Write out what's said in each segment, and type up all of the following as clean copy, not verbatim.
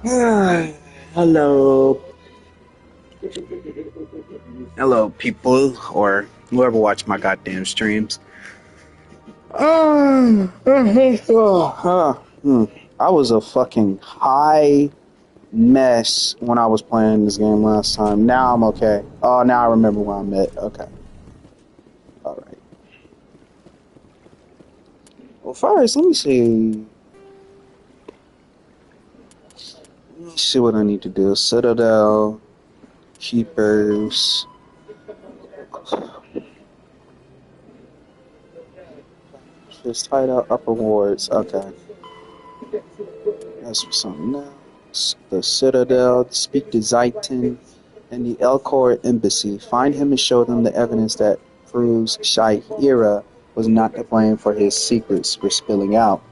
Hello, hello, people, or whoever watch my goddamn streams. I was a fucking high mess when I was playing this game last time. Now I'm okay. Oh, now I remember where I'm at. Okay, all right. Well, first, let me see. Let me see what I need to do. Citadel, Keepers. Just title upper wards. Okay. That's something else. The Citadel, speak to Zaitin, and the Elcor Embassy. Find him and show them the evidence that proves Shahira was not to blame for his secrets for spilling out.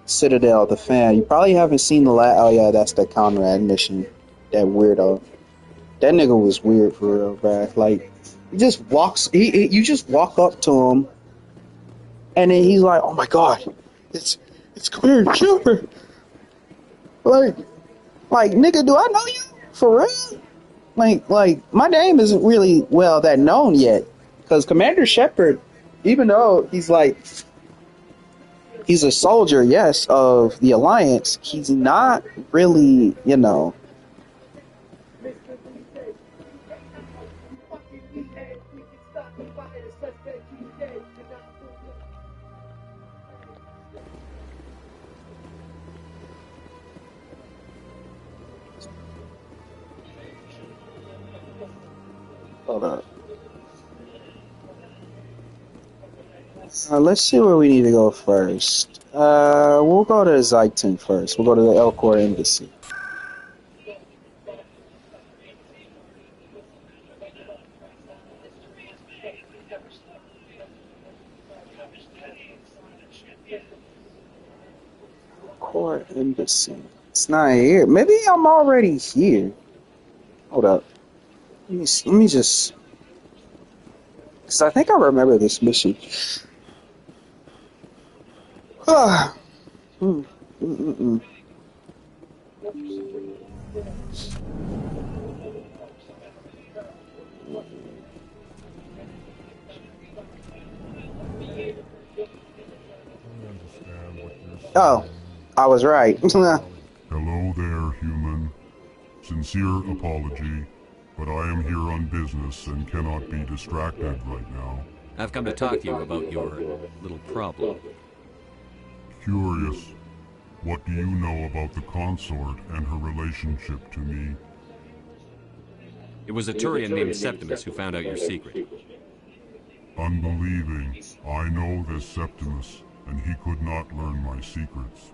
Citadel, the fan. You probably haven't seen the last. Oh, yeah, that's the Conrad mission. That weirdo. That nigga was weird for real, bruh. Like, he just walks. You just walk up to him, and then he's like, "Oh my god, it's Commander Chopper." Like, nigga, do I know you? For real? Like, my name isn't really, well, that known yet. Because Commander Shepard, even though he's a soldier, yes, of the Alliance, he's not really, hold up. Let's see where we need to go first. We'll go to Zaitin first. We'll go to the Elcor Embassy. Elcor Embassy. It's not here. Maybe I'm already here. Hold up. Let me just... Because I think I remember this mission. Ah. Mm, mm, mm, mm. Oh, I was right. Hello there, human. Sincere apology, but I am here on business and cannot be distracted right now. I've come to talk to you about your little problem. Curious, what do you know about the consort and her relationship to me? It was a Turian named Septimus who found out your secret. Unbelieving, I know this Septimus, and he could not learn my secrets.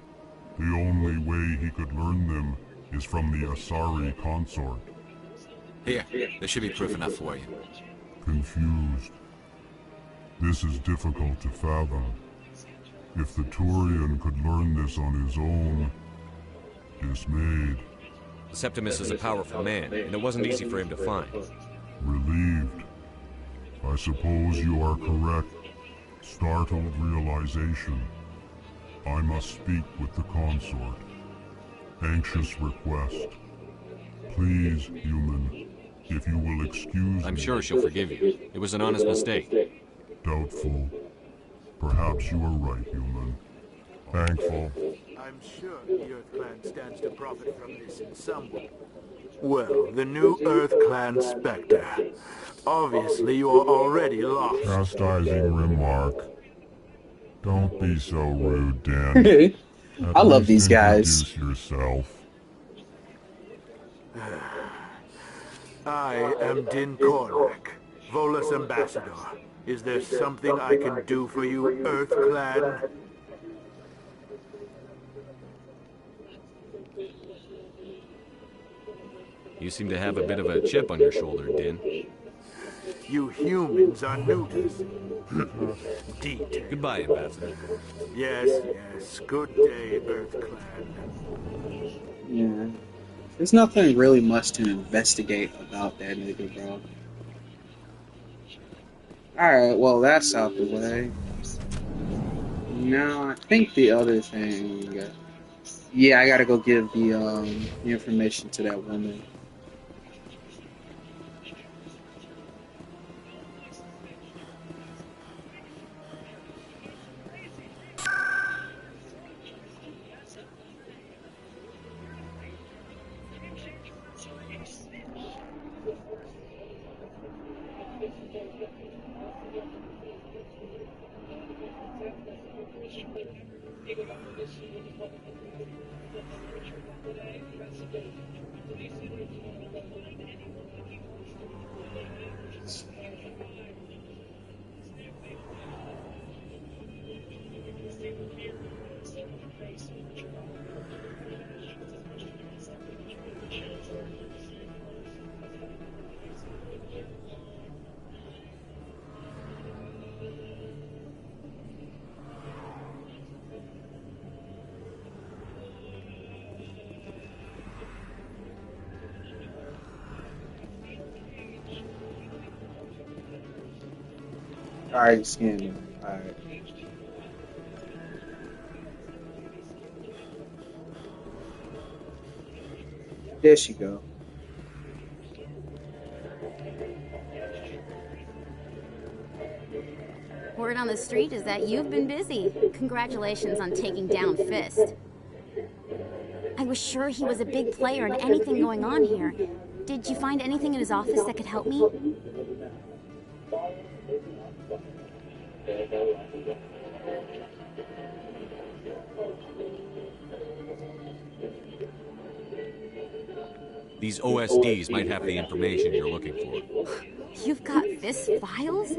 The only way he could learn them is from the Asari consort. Here, there should be proof enough for you. Confused. This is difficult to fathom. If the Turian could learn this on his own, dismayed. Septimus is a powerful man, and it wasn't easy for him to find. Relieved. I suppose you are correct. Startled realization. I must speak with the consort. Anxious request. Please, human, if you will excuse me. I'm sure she'll forgive you. It was an honest mistake. Doubtful. Perhaps you are right, human. Thankful. I'm sure the Earth Clan stands to profit from this in some way. Well, the new Earth Clan Spectre. Obviously, you are already lost. Chastising remark. Don't be so rude, Dan. I love these guys. Introduce yourself. I am Din Kornak, Volus Ambassador. Is there something I can do for you, Earth Clan? You seem to have a bit of a chip on your shoulder, Din. You humans are new to this. Detail. Goodbye, Ambassador. Yes. Good day, Earth Clan. Yeah. There's nothing really much to investigate about that nigga, bro. Alright, well, that's out the way. Now, I think the other thing Yeah, I gotta go give the information to that woman. Alright, scanning. Alright. There she go. Word on the street is that you've been busy. Congratulations on taking down Fist. I was sure he was a big player in anything going on here. Did you find anything in his office that could help me? These OSDs might have the information you're looking for. You've got Fist files?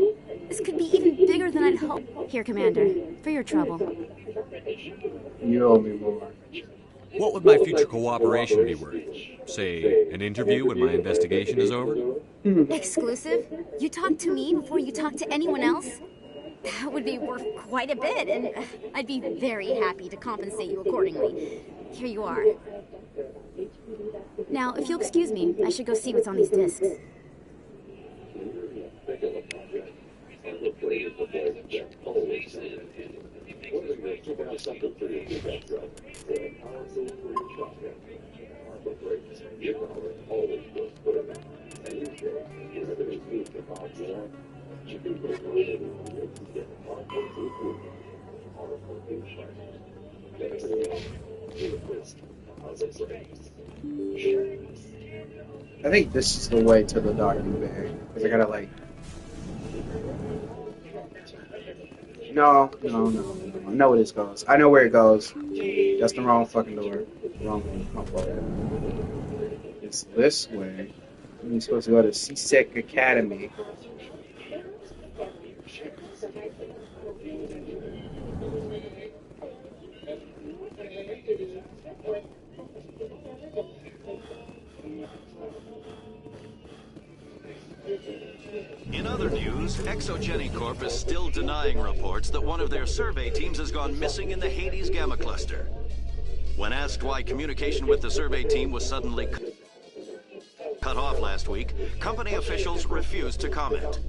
This could be even bigger than I'd hoped. Here, Commander, for your trouble. You owe me more. What would my future cooperation be worth? Say, an interview when my investigation is over? Exclusive? You talk to me before you talk to anyone else? That would be worth quite a bit, and I'd be very happy to compensate you accordingly. Here you are. Now, if you'll excuse me, I should go see what's on these discs. I think this is the way to the docking bay. Because I gotta like... No. I know where this goes. I know where it goes. That's the wrong fucking door. Wrong one. My fault. It's this way. I'm supposed to go to CSEC Academy. In other news, Exogeny Corp is still denying reports that one of their survey teams has gone missing in the Hades Gamma Cluster. When asked why communication with the survey team was suddenly cut off last week, company officials refused to comment.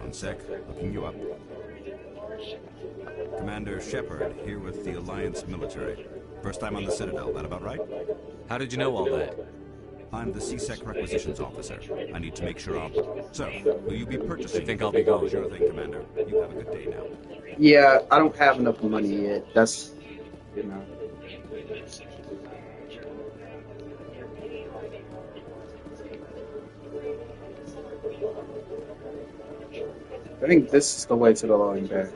One sec, looking you up. Commander Shepard, here with the Alliance military. First time on the Citadel, that about right? How did you know all that? I'm the CSEC requisitions officer. I need to make sure I'll... So, will you be purchasing... I think I'll be going. Sure thing, Commander. You have a good day now. Yeah, I don't have enough money yet. That's, you know. I think this is the way to the loading bay.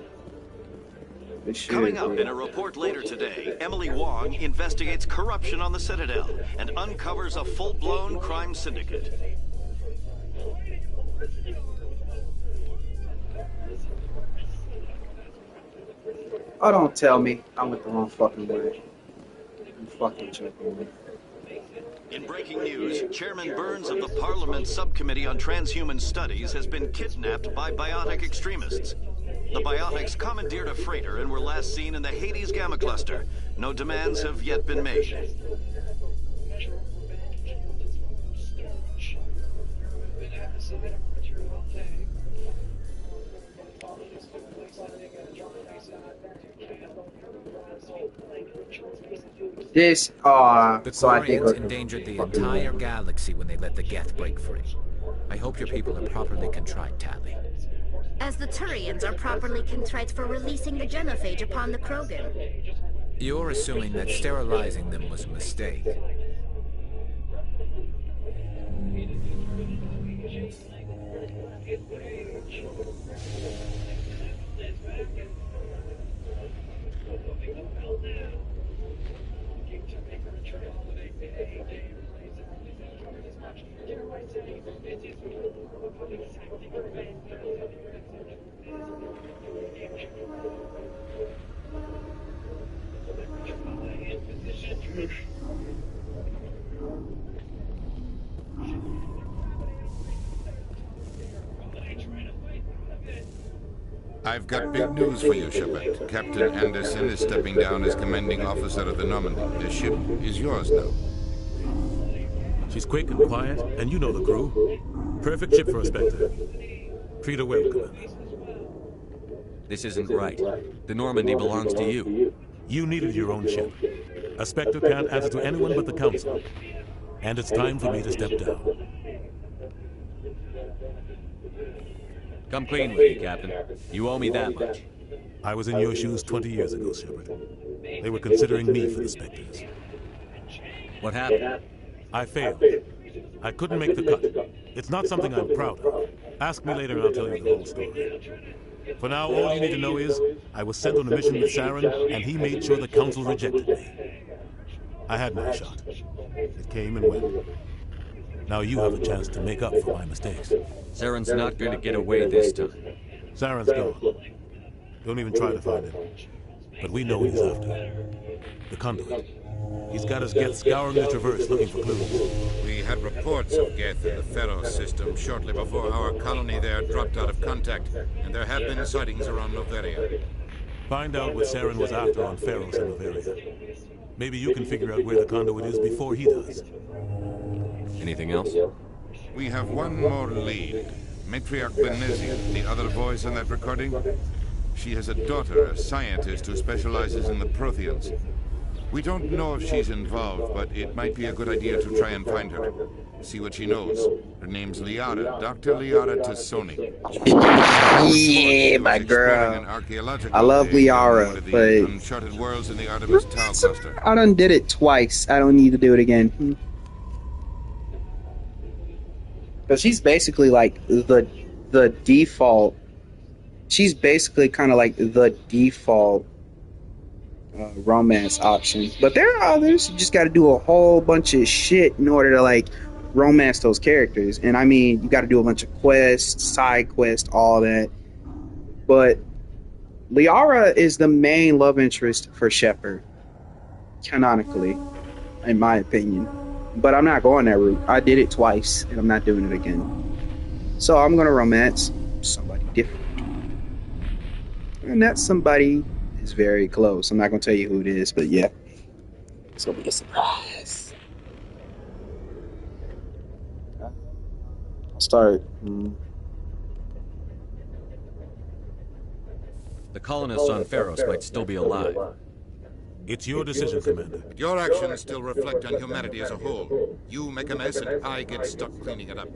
Coming up in a report later today, Emily Wong investigates corruption on the Citadel and uncovers a full-blown crime syndicate. Oh, don't tell me I went the wrong fucking way. You fucking joking me. In breaking news, Chairman Burns of the Parliament Subcommittee on Transhuman Studies has been kidnapped by biotic extremists. The biotics commandeered a freighter and were last seen in the Hades Gamma Cluster. No demands have yet been made. This, The so I think. Quarians endangered the entire galaxy when they let the Geth break free. I hope your people are properly contrite, Tally. As the Turians are properly contrite for releasing the genophage upon the Krogan. You're assuming that sterilizing them was a mistake. I've got big news for you, Shepard. Captain Anderson is stepping down as commanding officer of the Normandy. The ship is yours now. She's quick and quiet, and you know the crew. Perfect ship for a Spectre. Treat her well, Commander. This isn't right. The Normandy belongs to you. You needed your own ship. A Spectre can't answer to anyone but the Council. And it's time for me to step down. Come clean with me, Captain. You owe me that much. I was in your shoes 20 years ago, Shepard. They were considering me for the Spectres. What happened? I failed. I couldn't make the cut. It's not something I'm proud of. Ask me later and I'll tell you the whole story. For now, all you need to know is, I was sent on a mission with Saren, and he made sure the Council rejected me. I had my shot. It came and went. Now you have a chance to make up for my mistakes. Saren's not going to get away this time. Saren's gone. Don't even try to find him. But we know what he's after. The conduit. He's got us Geth scouring the Traverse looking for clues. We had reports of Geth in the Pharos system shortly before our colony there dropped out of contact, and there have been sightings around Noveria. Find out what Saren was after on Pharos and Noveria. Maybe you can figure out where the conduit is before he does. Anything else? We have one more lead. Matriarch Benezia, the other voice in that recording. She has a daughter, a scientist who specializes in the Protheans. We don't know if she's involved, but it might be a good idea to try and find her. See what she knows. Her name's Liara, Dr. Liara Tassoni. Yeah, my girl. I love Liara, but uncharted worlds in the Artemis Tau cluster. I done did it twice. I don't need to do it again. Because she's basically like the default. She's basically kind of like the default romance option. But there are others. You just got to do a whole bunch of shit in order to like romance those characters. And I mean, you got to do a bunch of quests, side quests, all that. But Liara is the main love interest for Shepard, canonically, in my opinion. But I'm not going that route. I did it twice, and I'm not doing it again. So I'm going to romance somebody different. And that somebody is very close. I'm not going to tell you who it is, but yeah. It's going to be a surprise. I'll start. The colonists on Pharos might still be alive. It's your decision, Commander. But your actions still reflect on humanity as a whole. You make a mess and I get stuck cleaning it up.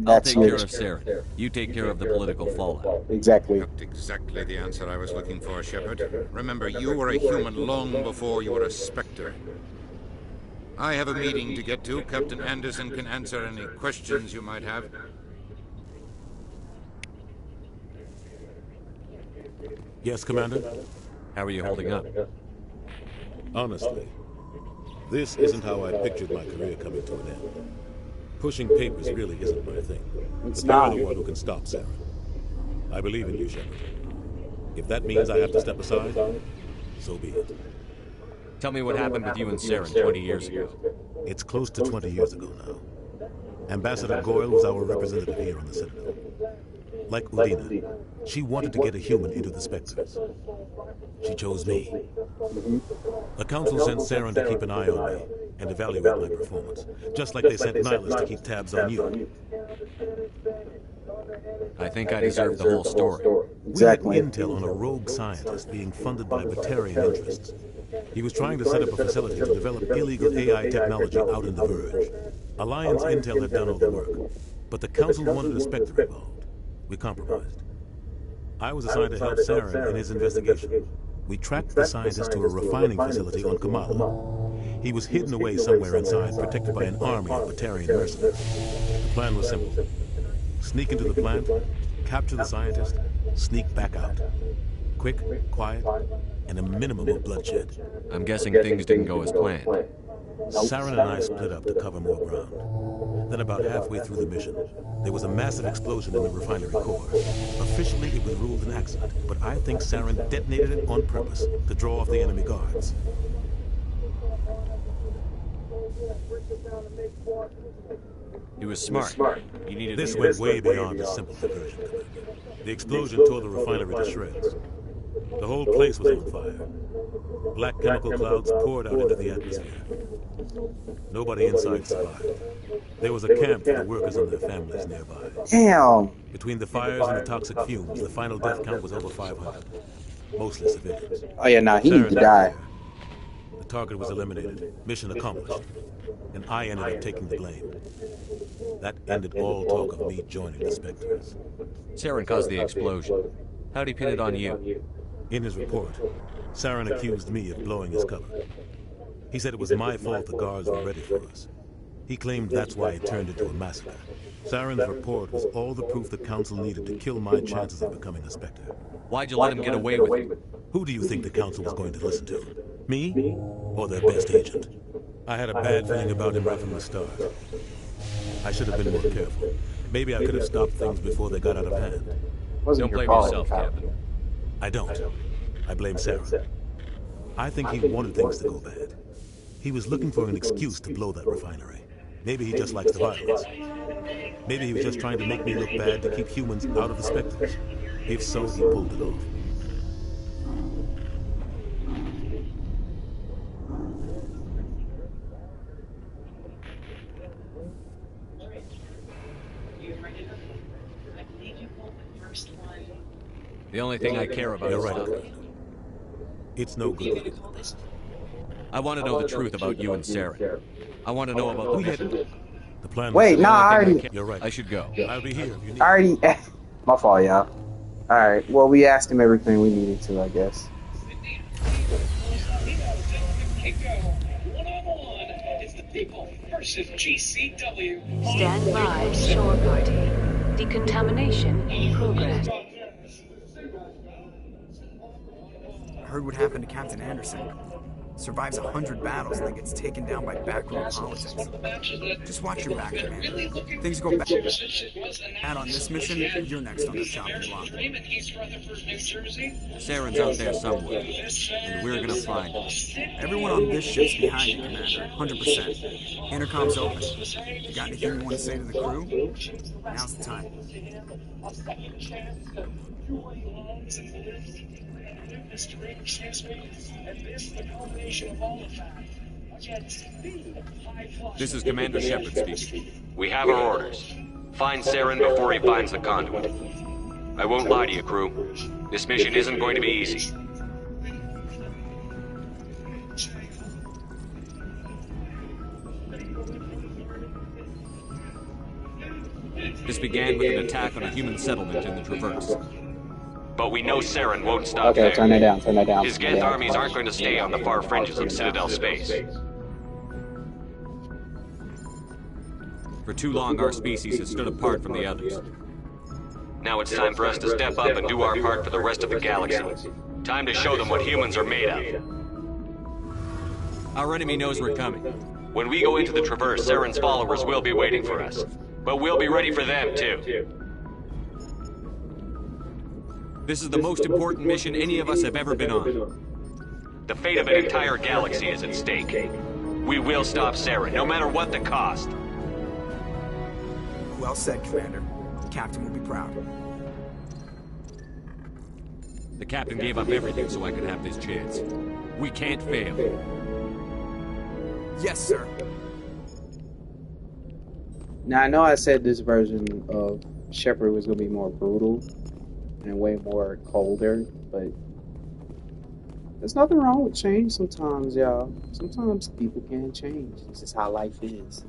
I'll take care of Saren. You take care of the political fallout. Exactly. Not exactly the answer I was looking for, Shepard. Remember, you were a human long before you were a Spectre. I have a meeting to get to. Captain Anderson can answer any questions you might have. Yes, Commander? How are you holding up? Honestly, this isn't how I pictured my career coming to an end. Pushing papers really isn't my thing. It's but not. you're the one who can stop Saren. I believe in you, Shepard. If that means I have to step aside, so be it. Tell me what happened with you and Saren 20 years ago. It's close to 20 years ago now. Ambassador Goyle was our representative here on the Citadel. Like Udina, she wanted to get a human into the Spectres. She chose me. The Council sent Saren to keep an eye on me and evaluate my performance, just like they sent Nihilus to keep tabs on you. I think I deserve the whole story. Exactly. We had intel on a rogue scientist being funded by Batarian interests. He was trying to set up a facility to develop illegal AI technology out in the Verge. Alliance intel had done all the work, but the Council wanted a Spectre involved. We compromised. I was assigned to help Saren in his investigation. We tracked the scientist to a refining facility on Kamala. He was hidden away somewhere inside, protected by an army of Batarian mercenaries. The plan was simple. Sneak into the plant, capture the scientist, sneak back out. Quick, quiet, and a minimum of bloodshed. I'm guessing things didn't go as planned. Saren and I split up to cover more ground. Then about halfway through the mission, there was a massive explosion in the refinery core. Officially, it was ruled an accident, but I think Saren detonated it on purpose to draw off the enemy guards. He was smart. He needed This went way beyond a simple diversion, Commander. The explosion tore the refinery to shreds. The whole place was on fire. Black chemical clouds poured out into the atmosphere. Nobody inside survived. There was a camp for the workers and their families nearby. Damn. Between the fires and the toxic fumes, the final death count was over 500. Mostly civilians. Oh yeah, nah, he needs to die. The target was eliminated. Mission accomplished. And I ended up taking the blame. That ended all talk of me joining the Spectres. Saren caused the explosion. How'd he pin it on you? In his report, Saren accused me of blowing his cover. He said it was my fault the guards were ready for us. He claimed that's why it turned into a massacre. Saren's report was all the proof the Council needed to kill my chances of becoming a Spectre. Why'd you let him get away with it? Who do you think the Council was going to listen to? Me? Or their best agent? I had a bad feeling about him right from the start. I should have been more careful. Maybe I could have stopped things before they got out of hand. Don't blame yourself, Captain. I don't. I blame Saren. I think he wanted things to go bad. He was looking for an excuse to blow that refinery. Maybe he just likes the violence. Maybe he was just trying to make me look bad to keep humans out of the Spectres. If so, he pulled it off. The only thing I care about is right. It's no good looking at this. I want to know the truth about you and Saren. I want to know about the mission. The plan. Wait, nah, I already. You're right. I should go. I'll be here if you need. I already. My fault, y'all. All right. Well, we asked him everything we needed to, I guess. Stand by, shore party. Decontamination in progress. Heard what happened to Captain Anderson. Survives 100 battles and then gets taken down by backroom politics. Just watch your back, man. Things go bad. And on this mission, you're next on the chopping block. Saren's out there somewhere, and we're gonna find him. Everyone on this ship's behind you, Commander. 100%. Intercom's open. You got anything you want to say to the crew? Now's the time. This is Commander Shepard speaking. We have our orders. Find Saren before he finds the conduit. I won't lie to you, crew. This mission isn't going to be easy. This began with an attack on a human settlement in the Traverse. But we know Saren won't stop there. Okay, turn that down, turn that down. His Geth armies aren't going to stay on the far fringes of Citadel space. For too long, our species has stood apart from the others. Now it's time for us to step up and do our part for the rest of the galaxy. Time to show them what humans are made of. Our enemy knows we're coming. When we go into the Traverse, Saren's followers will be waiting for us. But we'll be ready for them, too. This is the most important mission any of us have ever been on. The fate of an entire galaxy is at stake. We will stop Saren, no matter what the cost. Well said, Commander. The captain will be proud. The captain gave up everything so I could have this chance. We can't fail. Yes, sir. Now, I know I said this version of Shepard was going to be more brutal and way more colder, but there's nothing wrong with change sometimes, y'all. Sometimes people can change. This is how life is.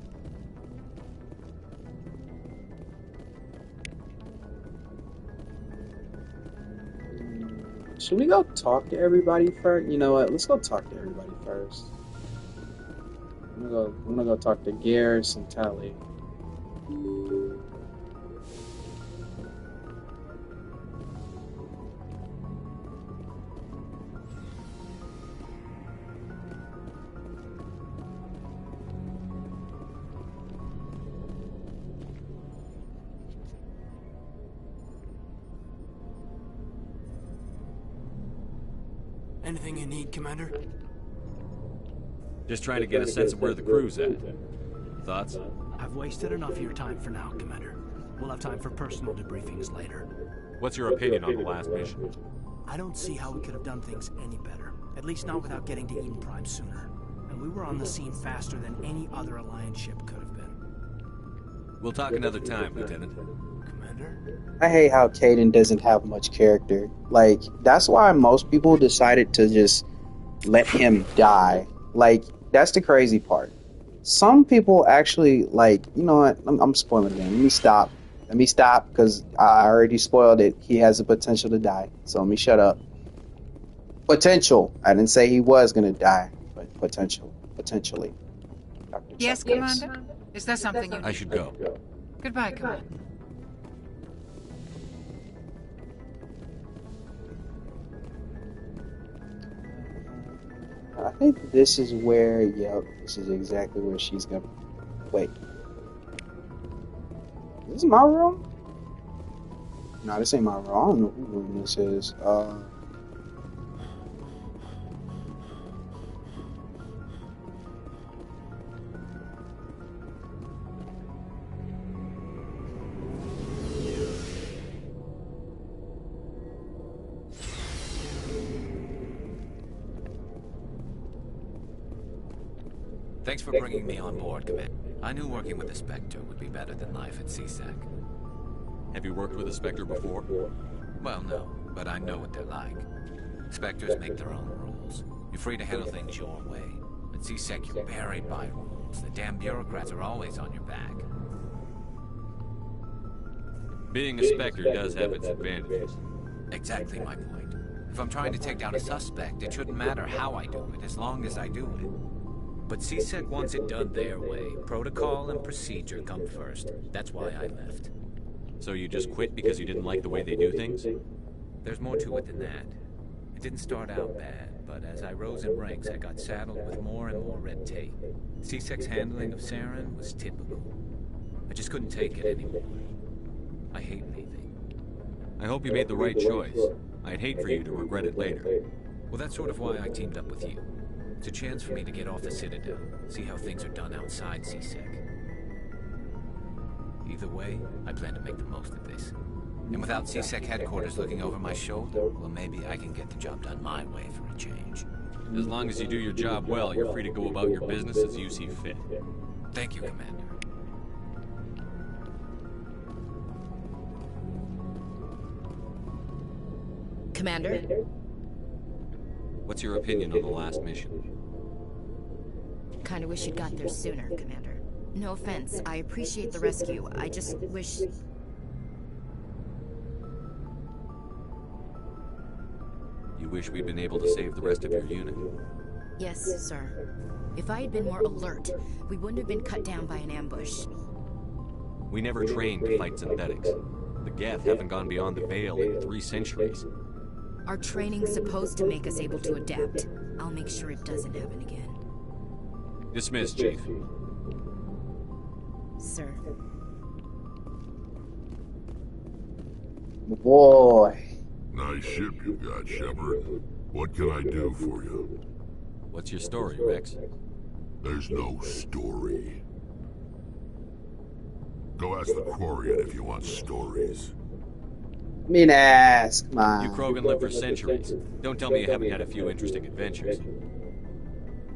Should we go talk to everybody first? You know what? Let's go talk to everybody first. I'm gonna go talk to Garrus and Tali. Anything you need, Commander? Just trying to get a sense of where the crew's at. Thoughts? I've wasted enough of your time for now, Commander. We'll have time for personal debriefings later. What's your opinion on the last mission? I don't see how we could have done things any better. At least not without getting to Eden Prime sooner. And we were on the scene faster than any other Alliance ship could have been. We'll talk another time, Lieutenant. Commander? I hate how Caden doesn't have much character. Like, that's why most people decided to just let him die. Like, that's the crazy part. Some people actually, like, you know what? I'm spoiling it again. Let me stop, because I already spoiled it. He has the potential to die. So let me shut up. Potential. I didn't say he was going to die, but potentially. Dr. Yes, Commander? Is there something you need? I should go. Goodbye, Commander. I think this is where, yep, this is exactly where she's gonna... Wait. Is this my room? No, this ain't my room. I don't know whose room this is. Thanks for bringing me on board, Commander. I knew working with the Spectre would be better than life at CSEC. Have you worked with a Spectre before? Well, no, but I know what they're like. Spectres make their own rules. You're free to handle things your way. At CSEC, you're buried by rules. The damn bureaucrats are always on your back. Being a Spectre does have its advantages. Exactly my point. If I'm trying to take down a suspect, it shouldn't matter how I do it, as long as I do it. But CSEC wants it done their way. Protocol and procedure come first. That's why I left. So you just quit because you didn't like the way they do things? There's more to it than that. It didn't start out bad, but as I rose in ranks, I got saddled with more and more red tape. CSEC's handling of Saren was typical. I just couldn't take it anymore. I hate leaving. I hope you made the right choice. I'd hate for you to regret it later. Well, that's sort of why I teamed up with you. It's a chance for me to get off the Citadel, see how things are done outside CSEC. Either way, I plan to make the most of this. And without CSEC headquarters looking over my shoulder, well, maybe I can get the job done my way for a change. As long as you do your job well, you're free to go about your business as you see fit. Thank you, Commander. Commander? What's your opinion on the last mission? Kinda wish you'd got there sooner, Commander. No offense, I appreciate the rescue. I just wish... You wish we'd been able to save the rest of your unit? Yes, sir. If I had been more alert, we wouldn't have been cut down by an ambush. We never trained to fight synthetics. The Geth haven't gone beyond the Veil in 3 centuries. Our training's supposed to make us able to adapt. I'll make sure it doesn't happen again. Dismissed, Chief. Sir. Boy. Nice ship you got, Shepard. What can I do for you? What's your story, Rex? There's no story. Go ask the Quarian if you want stories. Mean ass, come on. You Krogan live for centuries. Don't tell me you haven't had a few interesting adventures.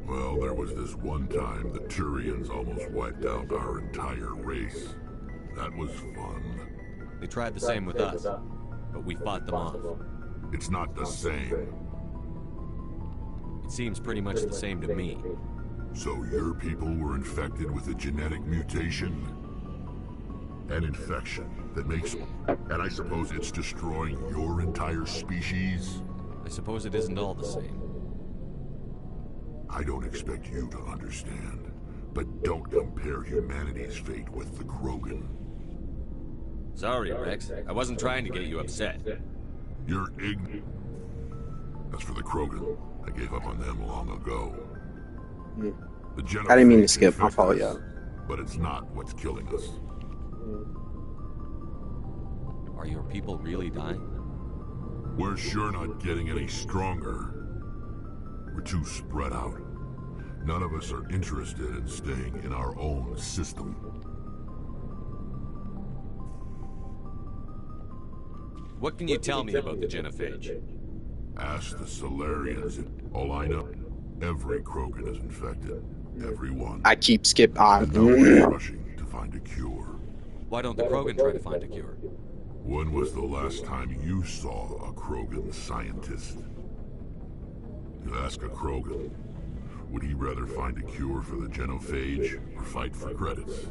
Well, there was this one time the Turians almost wiped out our entire race. That was fun. They tried the same with us, but we fought them off. It's not the same. It seems pretty much the same to me. So your people were infected with a genetic mutation? An infection that makes... And I suppose it's destroying your entire species? I suppose it isn't all the same. I don't expect you to understand, but don't compare humanity's fate with the Krogan. Sorry, Rex. I wasn't trying to get you upset. You're ignorant. As for the Krogan, I gave up on them long ago. The I didn't mean to skip. My fault, y'all. But it's not what's killing us. Are your people really dying? We're sure not getting any stronger. We're too spread out. None of us are interested in staying in our own system. What can you tell me about the genophage? Ask the Solarians. All I know, every Krogan is infected. Everyone. I keep skip on. And no one's rushing to find a cure. Why don't the Krogan try to find a cure? When was the last time you saw a Krogan scientist? You ask a Krogan, would he rather find a cure for the genophage or fight for credits?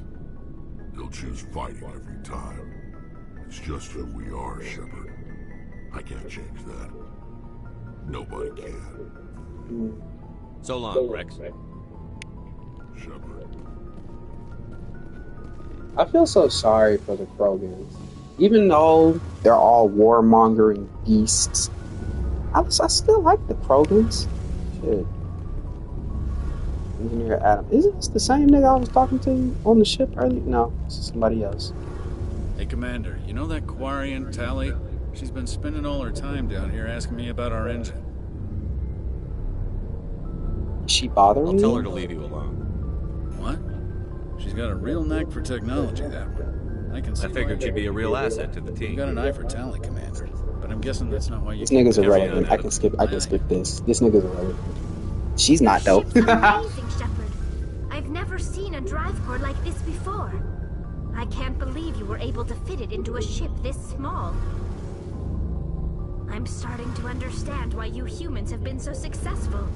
He'll choose fighting every time. It's just who we are, Shepard. I can't change that. Nobody can. So long, Rex. Shepard. I feel so sorry for the Krogans. Even though they're all warmongering beasts, I still like the Krogans. Shit. Engineer Adam. Isn't this the same nigga I was talking to on the ship earlier? No, this is somebody else. Hey, Commander, you know that Quarian, Tally? She's been spending all her time down here asking me about our engine. Is she bothering I'll tell her to leave you alone. What? She's got a real knack for technology, that one. I can see. I figured she'd be a real asset to the team. You got an eye for Tally, Commander. But I'm guessing that's not why you... This nigga's irrelevant. I can skip this. This nigga's irrelevant. She's not, though. It's amazing, Shepard. I've never seen a drive core like this before. I can't believe you were able to fit it into a ship this small. I'm starting to understand why you humans have been so successful.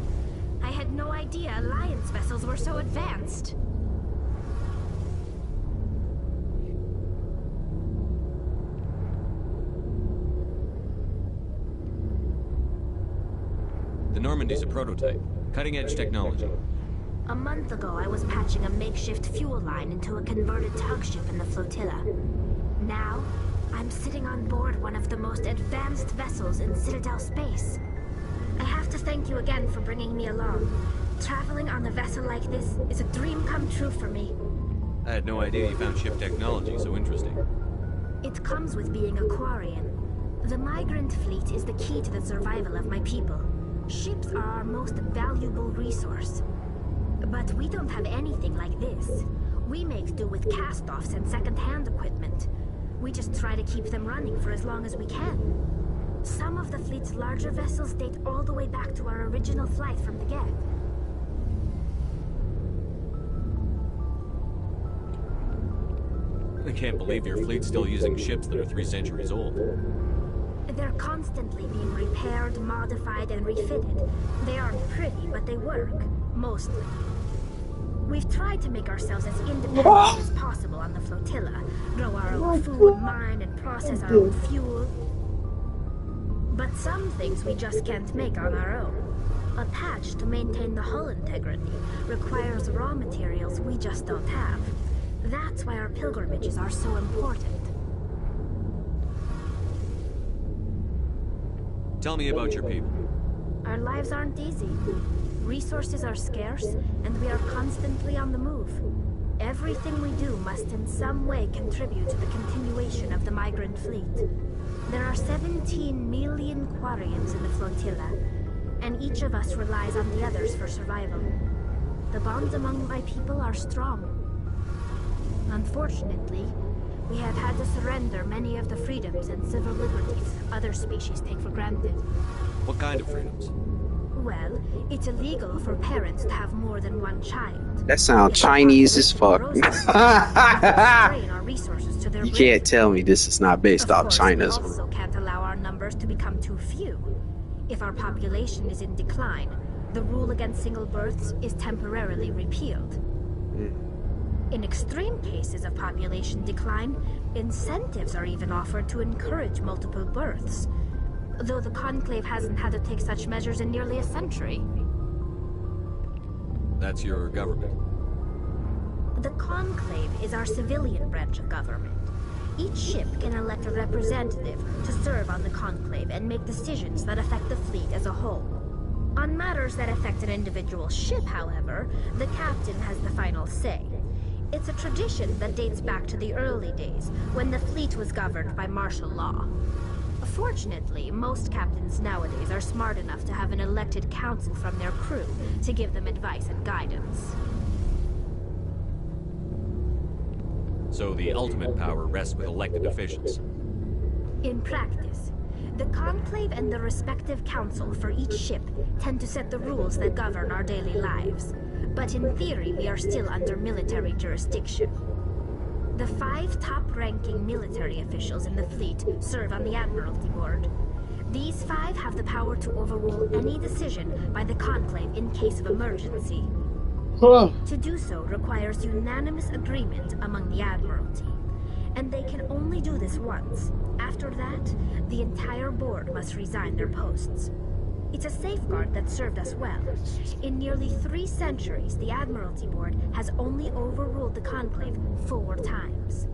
I had no idea Alliance vessels were so advanced. The Normandy's a prototype. Cutting-edge technology. A month ago, I was patching a makeshift fuel line into a converted tug ship in the flotilla. Now, I'm sitting on board one of the most advanced vessels in Citadel space. I have to thank you again for bringing me along. Traveling on a vessel like this is a dream come true for me. I had no idea you found ship technology so interesting. It comes with being a Quarian. The migrant fleet is the key to the survival of my people. Ships are our most valuable resource. But we don't have anything like this. We make do with cast-offs and second-hand equipment. We just try to keep them running for as long as we can. Some of the fleet's larger vessels date all the way back to our original flight from the Geth. I can't believe your fleet's still using ships that are 3 centuries old. They're constantly being repaired, modified, and refitted. They aren't pretty, but they work. Mostly. We've tried to make ourselves as independent as possible on the flotilla. Grow our own food, mine, and process our own fuel. But some things we just can't make on our own. A patch to maintain the hull integrity requires raw materials we just don't have. That's why our pilgrimages are so important. Tell me about your people. Our lives aren't easy. Resources are scarce, and we are constantly on the move. Everything we do must in some way contribute to the continuation of the migrant fleet. There are 17 million Quarians in the flotilla, and each of us relies on the others for survival. The bonds among my people are strong. Unfortunately, we have had to surrender many of the freedoms and civil liberties other species take for granted. What kind of freedoms? Well, it's illegal for parents to have more than one child. That sounds Chinese as fuck. You can't tell me this is not based off China's. We also can't allow our numbers to become too few. If our population is in decline, the rule against single births is temporarily repealed. In extreme cases of population decline, incentives are even offered to encourage multiple births, though the Conclave hasn't had to take such measures in nearly a century. That's your government. The Conclave is our civilian branch of government. Each ship can elect a representative to serve on the Conclave and make decisions that affect the fleet as a whole. On matters that affect an individual ship, however, the captain has the final say. It's a tradition that dates back to the early days, when the fleet was governed by martial law. Fortunately, most captains nowadays are smart enough to have an elected council from their crew to give them advice and guidance. So the ultimate power rests with elected officials. In practice, the Conclave and the respective council for each ship tend to set the rules that govern our daily lives. But in theory, we are still under military jurisdiction. The 5 top-ranking military officials in the fleet serve on the Admiralty Board. These 5 have the power to overrule any decision by the Conclave in case of emergency. To do so requires unanimous agreement among the Admiralty, and they can only do this once. After that, the entire board must resign their posts. It's a safeguard that served us well. In nearly 3 centuries, the Admiralty Board has only overruled the Conclave 4 times.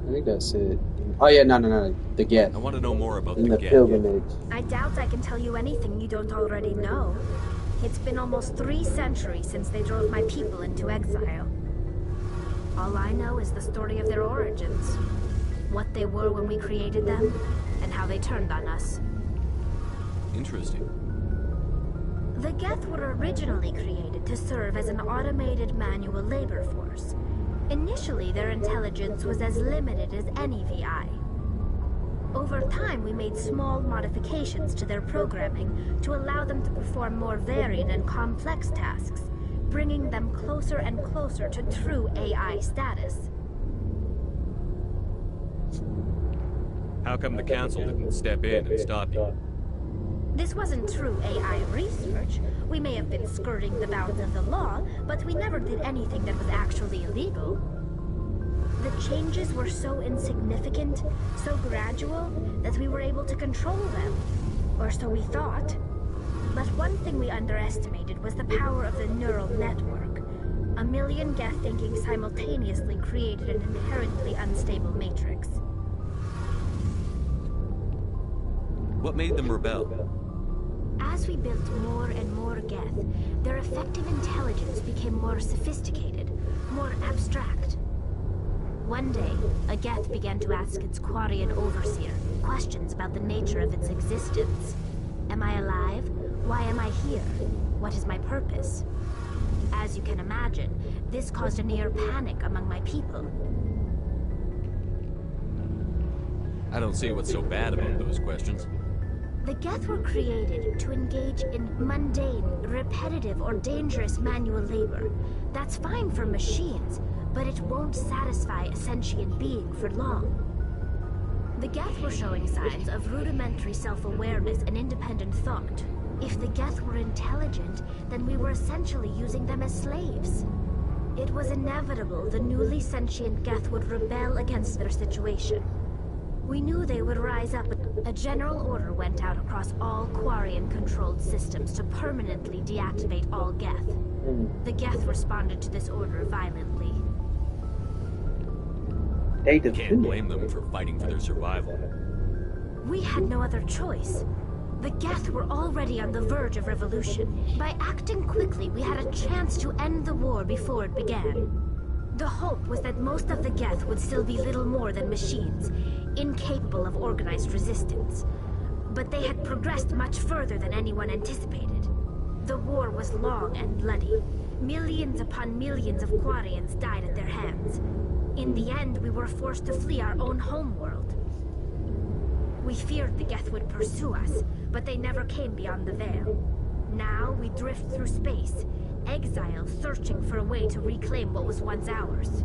I think that's it. Oh yeah, no. The Geth. I want to know more about in the the Geth. pilgrimage. I doubt I can tell you anything you don't already know. It's been almost 3 centuries since they drove my people into exile. All I know is the story of their origins. What they were when we created them, and how they turned on us. Interesting. The Geth were originally created to serve as an automated manual labor force. Initially, their intelligence was as limited as any VI. Over time, we made small modifications to their programming to allow them to perform more varied and complex tasks, bringing them closer and closer to true AI status. How come the Council didn't step in and stop you? This wasn't true AI research. We may have been skirting the bounds of the law, but we never did anything that was actually illegal. The changes were so insignificant, so gradual, that we were able to control them. Or so we thought. But one thing we underestimated was the power of the neural network. A million Geth thinking simultaneously created an inherently unstable matrix. What made them rebel? As we built more and more Geth, their effective intelligence became more sophisticated, more abstract. One day, a Geth began to ask its Quarian overseer questions about the nature of its existence. Am I alive? Why am I here? What is my purpose? As you can imagine, this caused a near panic among my people. I don't see what's so bad about those questions. The Geth were created to engage in mundane, repetitive, or dangerous manual labor. That's fine for machines, but it won't satisfy a sentient being for long. The Geth were showing signs of rudimentary self-awareness and independent thought. If the Geth were intelligent, then we were essentially using them as slaves. It was inevitable the newly sentient Geth would rebel against their situation. We knew they would rise up. A general order went out across all Quarian-controlled systems to permanently deactivate all Geth. The Geth responded to this order violently. Can't blame them for fighting for their survival. We had no other choice. The Geth were already on the verge of revolution. By acting quickly, we had a chance to end the war before it began. The hope was that most of the Geth would still be little more than machines, incapable of organized resistance. But they had progressed much further than anyone anticipated. The war was long and bloody. Millions upon millions of Quarians died at their hands. In the end, we were forced to flee our own homeworld. We feared the Geth would pursue us, but they never came beyond the Veil. Now we drift through space, exile searching for a way to reclaim what was once ours.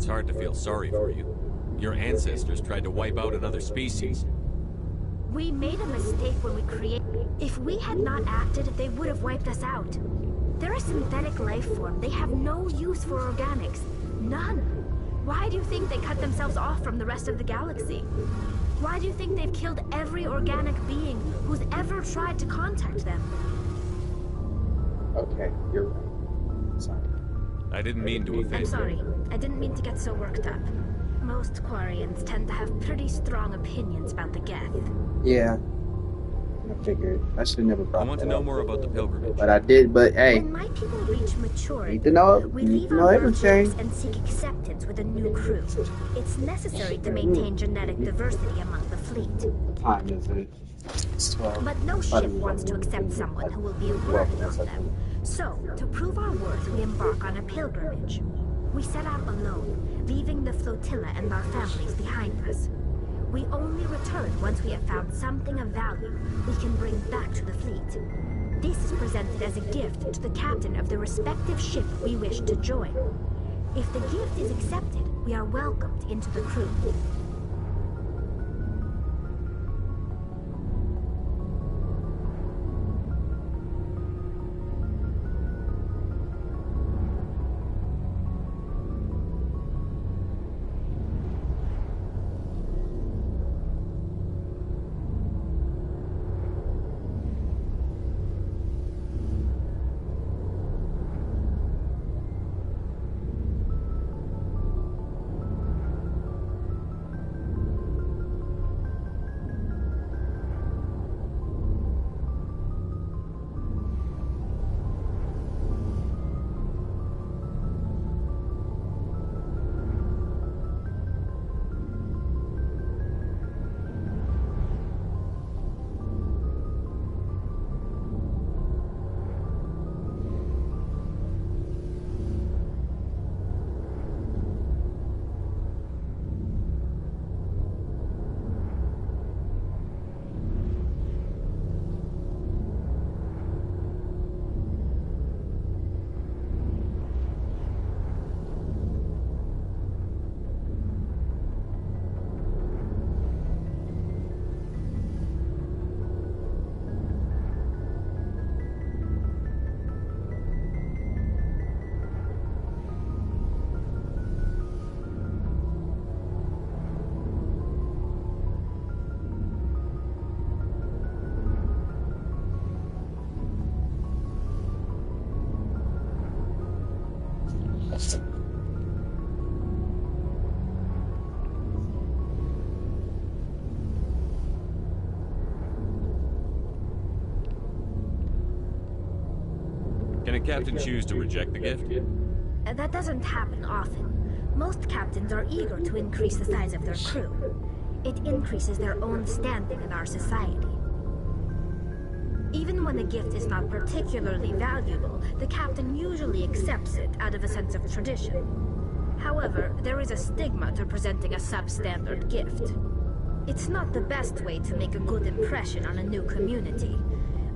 It's hard to feel sorry for you. Your ancestors tried to wipe out another species. We made a mistake when we created... If we had not acted, they would have wiped us out. They're a synthetic life form. They have no use for organics. None. Why do you think they cut themselves off from the rest of the galaxy? Why do you think they've killed every organic being who's ever tried to contact them? Okay, you're right. Sorry. I didn't mean to offend you. I'm sorry. I didn't mean to get so worked up. Most Quarians tend to have pretty strong opinions about the Geth. Yeah. I figured. I should never brought I want to know more about the pilgrimage. But I did, but hey. When my people reach maturity, Need to know, we need leave to know our everything. ships and seek acceptance with a new crew. It's necessary to maintain genetic diversity among the fleet. What time is it? It's 12. But no ship wants to accept someone who will be a burden on them. So, to prove our worth, we embark on a pilgrimage. We set out alone, leaving the flotilla and our families behind us. We only return once we have found something of value we can bring back to the fleet. This is presented as a gift to the captain of the respective ship we wish to join. If the gift is accepted, we are welcomed into the crew. a captain choose to reject the gift? That doesn't happen often. Most captains are eager to increase the size of their crew. It increases their own standing in our society. Even when a gift is not particularly valuable, the captain usually accepts it out of a sense of tradition. However, there is a stigma to presenting a substandard gift. It's not the best way to make a good impression on a new community.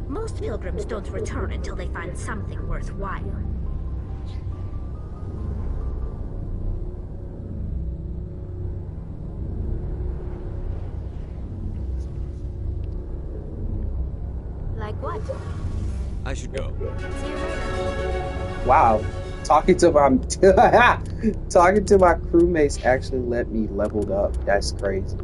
Most pilgrims don't return until they find something worthwhile. Like what? I should go. Wow. Talking to my talking to my crewmates actually let me leveled up. That's crazy.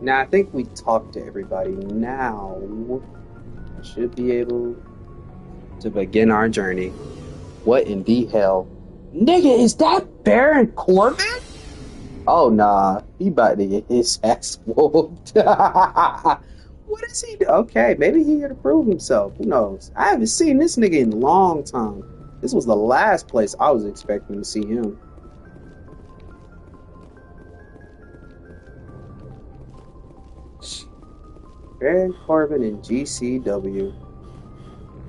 Now, I think we talked to everybody. Now, I should be able to begin our journey. What in the hell? Nigga, is that Baron Corbin? Oh, nah. He about to get his ass whooped. What is he do? Okay, maybe he here to prove himself. Who knows? I haven't seen this nigga in a long time. This was the last place I was expecting to see him. Baron Corbin in GCW.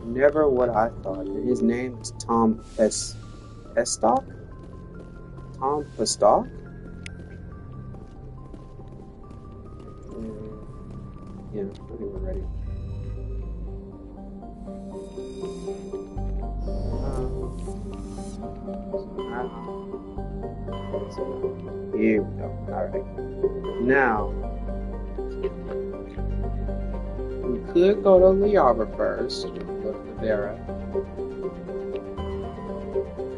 Never what I thought. His name is Tom Pestock? Tom Pestock? Yeah, I think we're ready. Here we go. Alright. Now, we could go to Liara first. Go to Vera.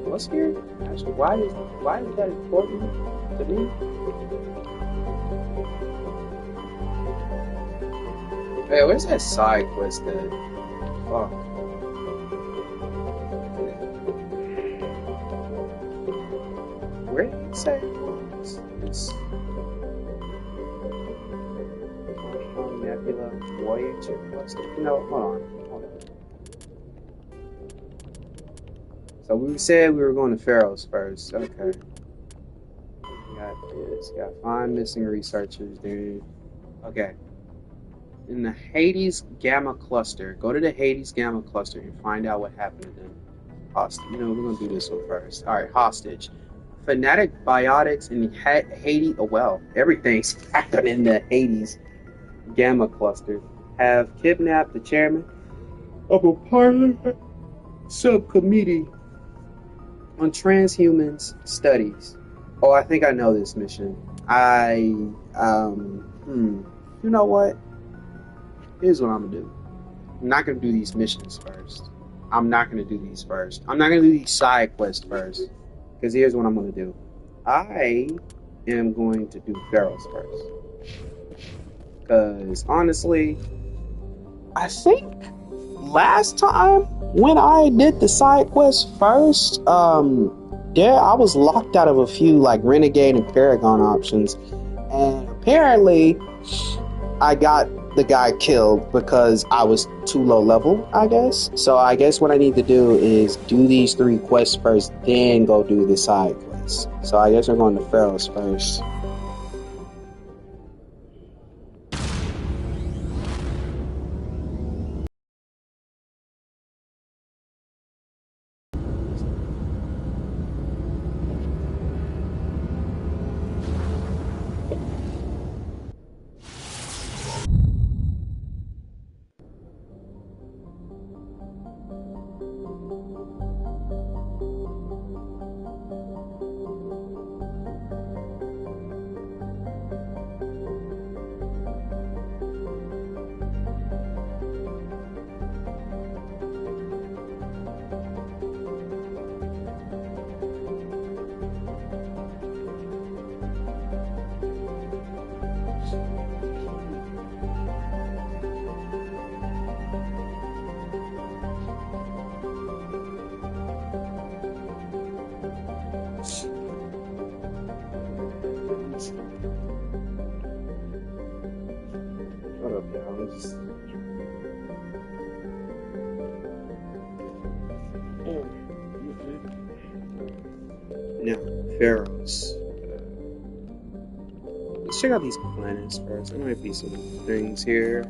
What's here? Actually, why is that important to me? Hey, where's that side quest at? Fuck. Where did it say it was? It's Nebula Voyager quest. No, hold on. So we said we were going to Pharaoh's first. Okay. We got this. Got 5 missing researchers, dude. Okay. In the Hades Gamma Cluster. Go to the Hades Gamma Cluster and find out what happened to them. Hostage. You know, we're going to do this one first. Alright, hostage. Fanatic biotics in Hades. Oh, well, everything's happening in the Hades Gamma Cluster. Have kidnapped the chairman of a parliament subcommittee on transhumans studies. Oh, I think I know this mission. You know what? Here's what I'm gonna do. I'm not gonna do these missions first. I'm not gonna do these first. I'm not gonna do these side quests first. Because here's what I'm gonna do. I am going to do Pharaoh's first. Because honestly, I think last time when I did the side quest first, I was locked out of a few like Renegade and Paragon options, and apparently I got the guy killed because I was too low level, I guess. So I guess what I need to do is do these 3 quests first, then go do the side quests. So I guess we're going to Pharaoh's first. Shut up, y'all. Just... Now, Pharaohs. Let's check out these planets first. There might be some things here.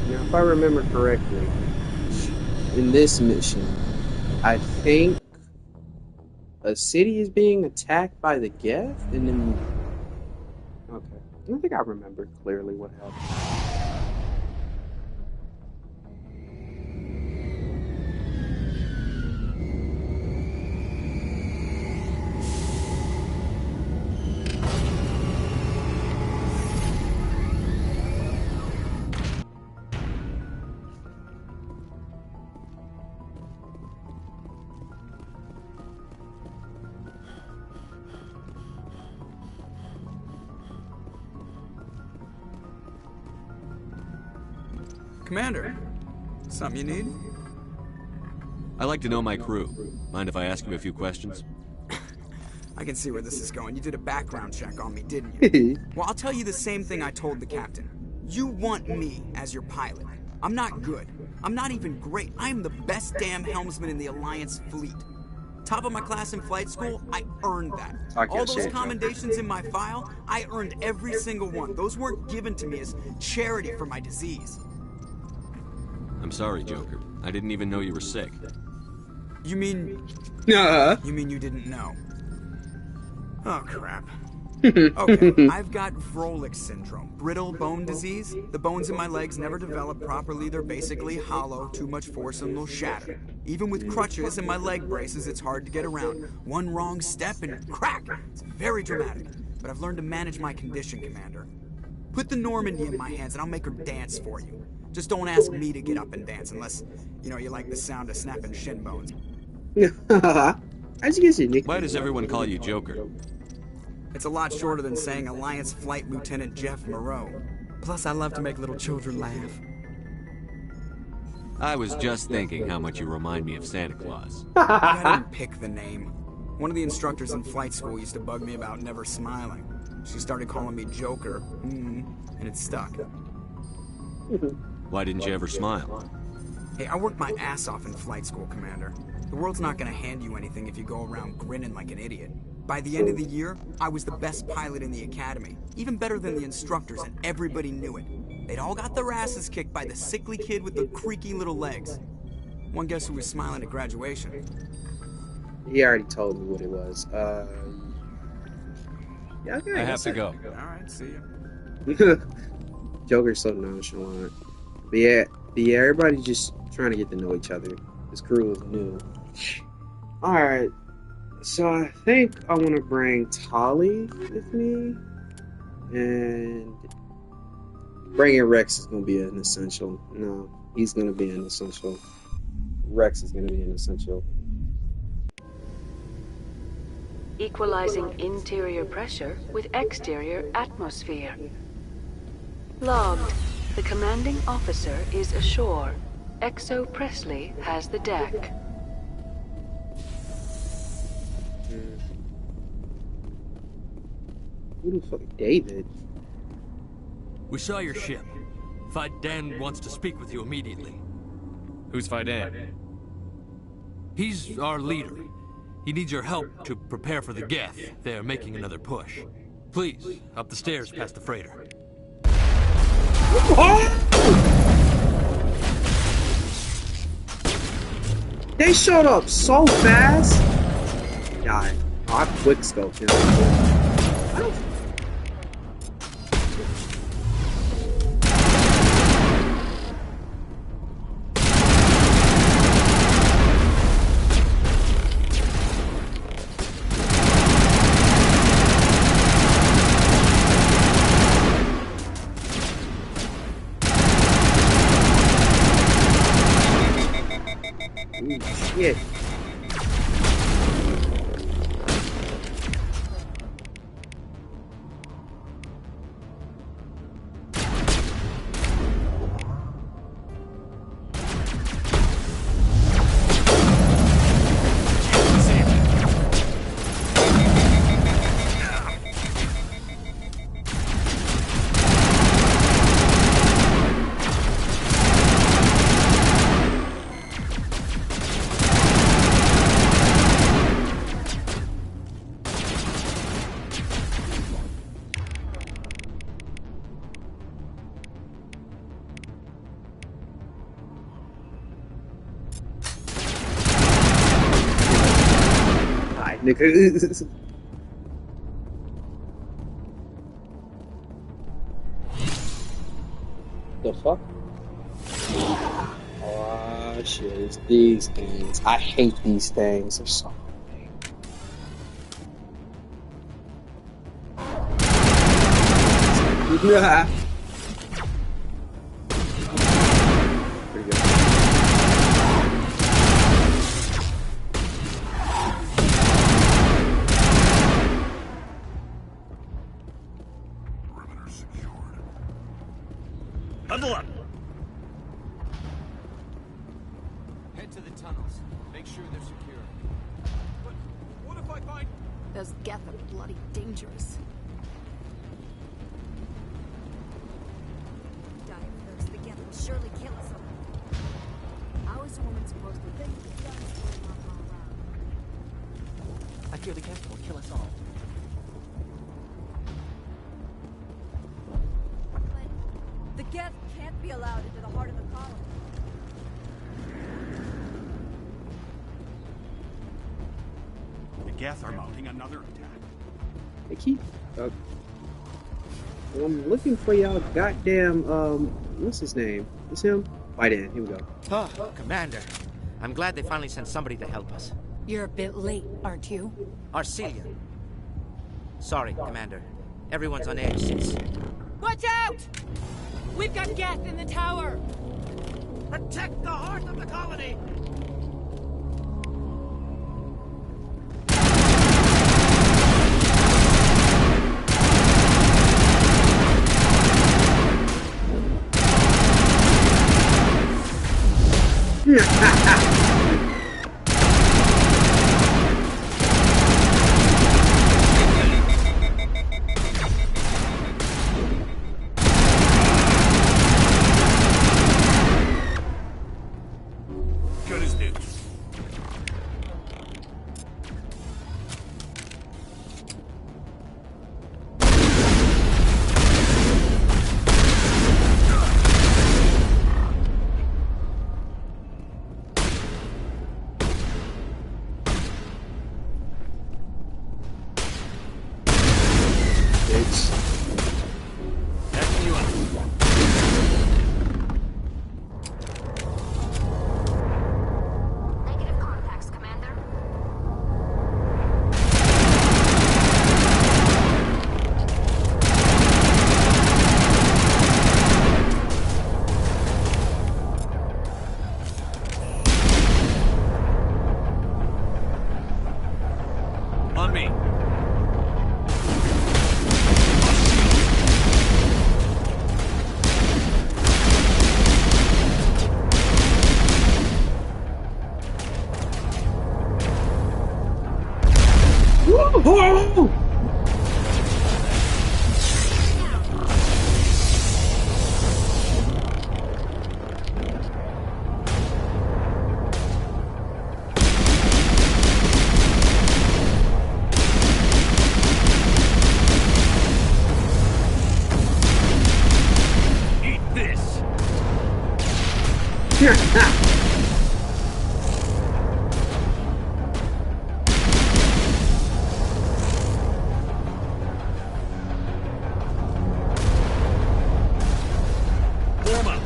Now, if I remember correctly, in this mission, I think a city is being attacked by the Geth, and then... Okay. I don't think I remember clearly what happened. Commander, something you need? I like to know my crew. Mind if I ask you a few questions? I can see where this is going. You did a background check on me, didn't you? Well, I'll tell you the same thing I told the captain. You want me as your pilot. I'm not good. I'm not even great. I am the best damn helmsman in the Alliance fleet. Top of my class in flight school, I earned that. All those commendations in my file, I earned every single one. Those weren't given to me as charity for my disease. I'm sorry, Joker. I didn't even know you were sick. You mean... You mean you didn't know? Oh, crap. Okay, I've got Vrolik syndrome, brittle bone disease. The bones in my legs never develop properly. They're basically hollow, too much force and they'll shatter. Even with crutches and my leg braces, it's hard to get around. One wrong step and crack! It's very dramatic. But I've learned to manage my condition, Commander. Put the Normandy in my hands and I'll make her dance for you. Just don't ask me to get up and dance unless, you know, you like the sound of snapping shin bones. Why does everyone call you Joker? It's a lot shorter than saying Alliance Flight Lieutenant Jeff Moreau. Plus, I love to make little children laugh. I was just thinking how much you remind me of Santa Claus. I didn't pick the name. One of the instructors in flight school used to bug me about never smiling. She started calling me Joker, and it stuck. Why didn't you ever smile? Hey, I worked my ass off in flight school, Commander. The world's not gonna hand you anything if you go around grinning like an idiot. By the end of the year, I was the best pilot in the academy, even better than the instructors, and everybody knew it. They'd all got their asses kicked by the sickly kid with the creaky little legs. One guess who was smiling at graduation? He already told me what it was. Yeah, okay. I have to go. Alright, see ya. Joker's so nonchalant. But yeah, everybody's just trying to get to know each other. This crew is new. Alright. So I think I want to bring Tali with me. And bringing Rex is going to be an essential. No, he's going to be an essential. Rex is going to be an essential. Equalizing interior pressure with exterior atmosphere. Logged. The commanding officer is ashore. Exo Presley has the deck. Who the fuck is David? We saw your ship. Fidan wants to speak with you immediately. Who's Fidan? He's our leader. He needs your help to prepare for the Geth. They're making another push. Please, up the stairs past the freighter. They showed up so fast. Yeah, I quick scoped him. I don't... nigga. The fuck? Oh shit, it's these things. I hate these things. They're so annoying. Pretty good. Perimeter secured. Huddle up! Head to the tunnels. Make sure they're secure. But what if I find... Those Geth are bloody dangerous. Die of those. The Geth will surely kill us all. How is a woman supposed to think the guns going off all around? I fear the Geth will kill us all. The Geth can't be allowed into the heart of the colony. The Geth are mounting another attack. They keep. I'm looking for y'all. Goddamn. What's his name? It's him. Right in. Here we go. Oh, Commander. I'm glad they finally sent somebody to help us. You're a bit late, aren't you? Arcelia. Sorry, Commander. Everyone's on edge since... Watch out! We've got Geth in the tower! Protect the heart of the colony! Good as new. Backing you up. Negative contacts, Commander. On me. Woo-hoo! Eat this. Warm up.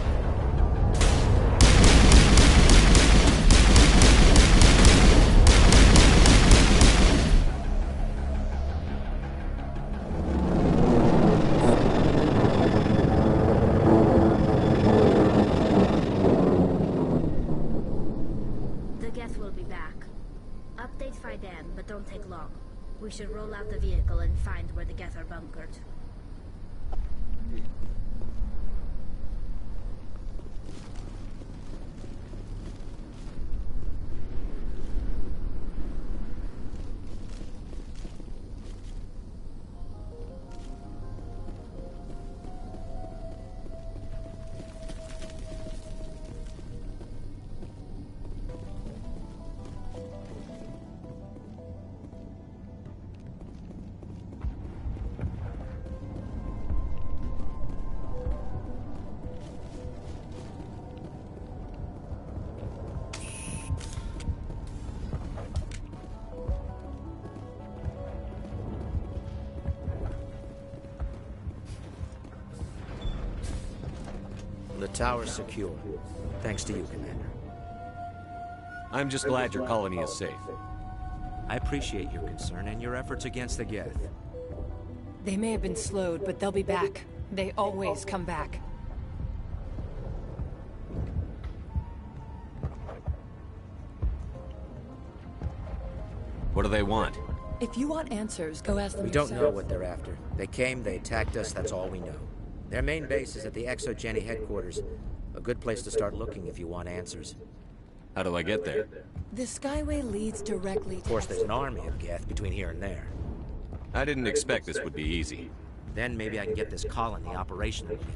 The Geth will be back. Update Fiden, but don't take long. We should roll out the vehicle and find where the Geth are bunkered. The tower's secure. Thanks to you, Commander. I'm just glad your colony is safe. I appreciate your concern and your efforts against the Geth. They may have been slowed, but they'll be back. They always come back. What do they want? If you want answers, go ask them We don't yourself. know what they're after. They came, they attacked us, that's all we know. Their main base is at the ExoGeni headquarters. A good place to start looking if you want answers. How do I get there? The Skyway leads directly to... Of course, there's an army of Geth between here and there. I didn't expect this would be easy. Then maybe I can get this colony operational again.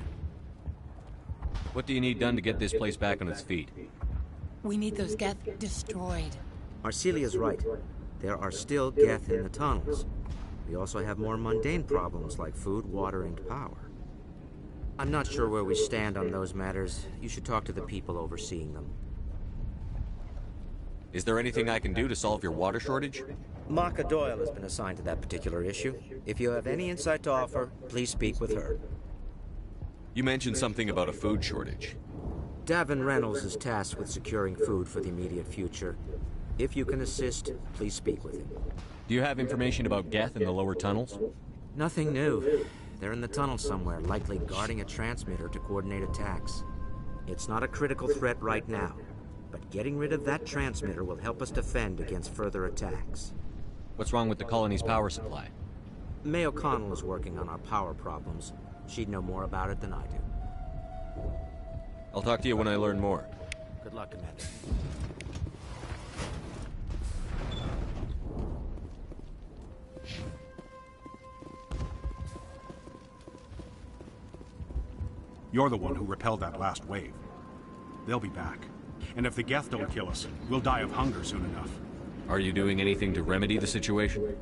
What do you need done to get this place back on its feet? We need those Geth destroyed. Arcelia's right. There are still Geth in the tunnels. We also have more mundane problems like food, water, and power. I'm not sure where we stand on those matters. You should talk to the people overseeing them. Is there anything I can do to solve your water shortage? Maka Doyle has been assigned to that particular issue. If you have any insight to offer, please speak with her. You mentioned something about a food shortage. Davin Reynolds is tasked with securing food for the immediate future. If you can assist, please speak with him. Do you have information about Geth in the lower tunnels? Nothing new. They're in the tunnel somewhere, likely guarding a transmitter to coordinate attacks. It's not a critical threat right now, but getting rid of that transmitter will help us defend against further attacks. What's wrong with the colony's power supply? May O'Connell is working on our power problems. She'd know more about it than I do. I'll talk to you when I learn more. Good luck, Commander. You're the one who repelled that last wave. They'll be back. And if the Geth don't kill us, we'll die of hunger soon enough. Are you doing anything to remedy the situation?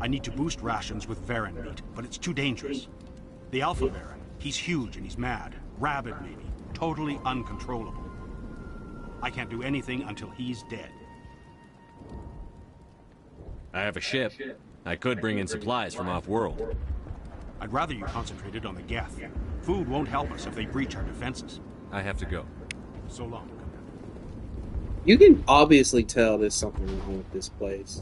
I need to boost rations with Varen meat, but it's too dangerous. The Alpha Varen, he's huge and he's mad. Rabid, maybe. Totally uncontrollable. I can't do anything until he's dead. I have a ship. I could bring in supplies from off-world. I'd rather you concentrated on the Geth. Food won't help us if they breach our defenses. I have to go. So long. You can obviously tell there's something wrong with this place.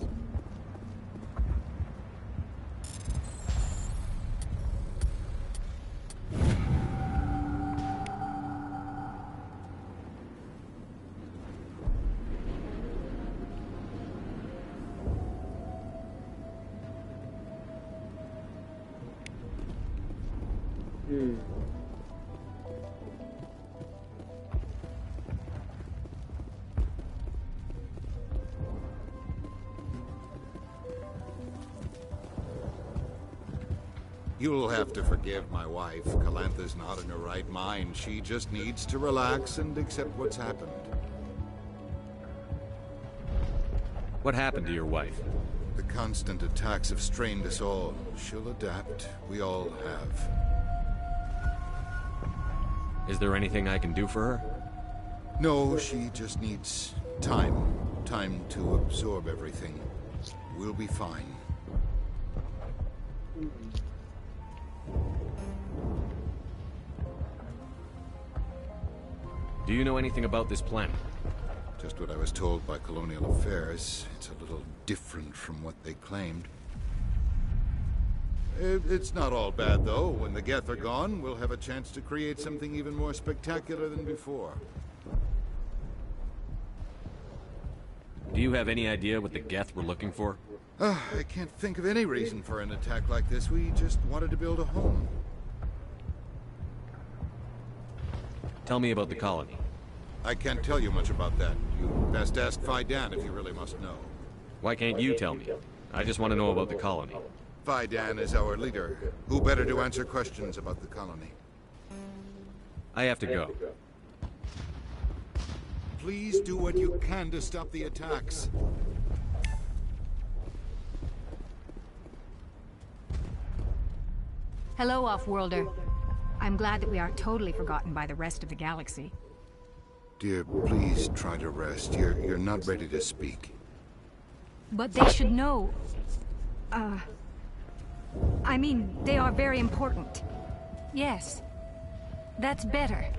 You'll have to forgive my wife. Calantha's not in her right mind. She just needs to relax and accept what's happened. What happened to your wife? The constant attacks have strained us all. She'll adapt. We all have. Is there anything I can do for her? No, she just needs time. Time to absorb everything. We'll be fine. Do you know anything about this planet? Just what I was told by Colonial Affairs. It's a little different from what they claimed. It's not all bad, though. When the Geth are gone, we'll have a chance to create something even more spectacular than before. Do you have any idea what the Geth were looking for? I can't think of any reason for an attack like this. We just wanted to build a home. Tell me about the colony. I can't tell you much about that. You best ask Fidan if you really must know. Why can't you tell me? I just want to know about the colony. Fidan is our leader. Who better to answer questions about the colony? I have to go. Please do what you can to stop the attacks. Hello, Off-Worlder. I'm glad that we aren't totally forgotten by the rest of the galaxy. Dear, please try to rest. You're not ready to speak. But they should know... I mean, they are very important. Yes. That's better.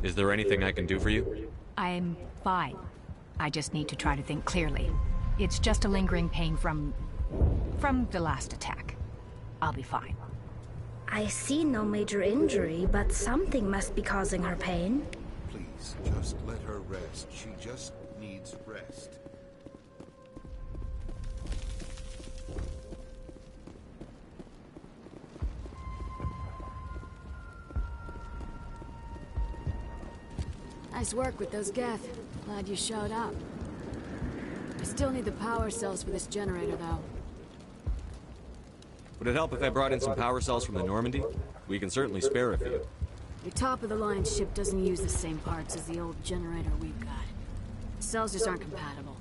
Is there anything I can do for you? I'm fine. I just need to try to think clearly. It's just a lingering pain from the last attack. I'll be fine. I see no major injury, but something must be causing her pain. Please, just let her rest. She just needs rest. Nice work with those Geth. Glad you showed up. I still need the power cells for this generator, though. Would it help if I brought in some power cells from the Normandy? We can certainly spare a few. Your top-of-the-line ship doesn't use the same parts as the old generator we've got. The cells just aren't compatible.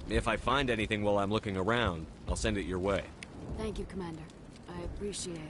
If I find anything while I'm looking around, I'll send it your way. Thank you, Commander. I appreciate it.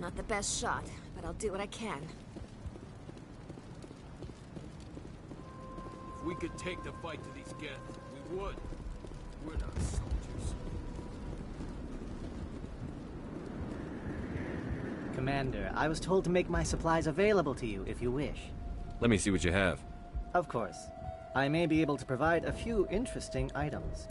Not the best shot, but I'll do what I can. If we could take the fight to these Geth, we would. We're not soldiers. Commander, I was told to make my supplies available to you if you wish. Let me see what you have. Of course. I may be able to provide a few interesting items.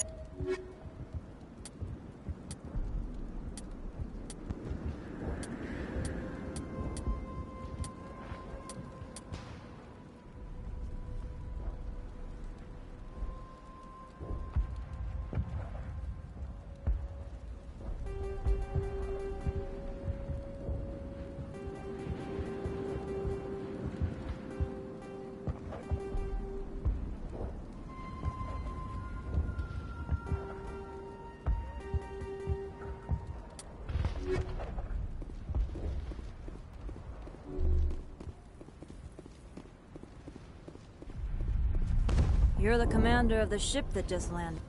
You're the commander of the ship that just landed.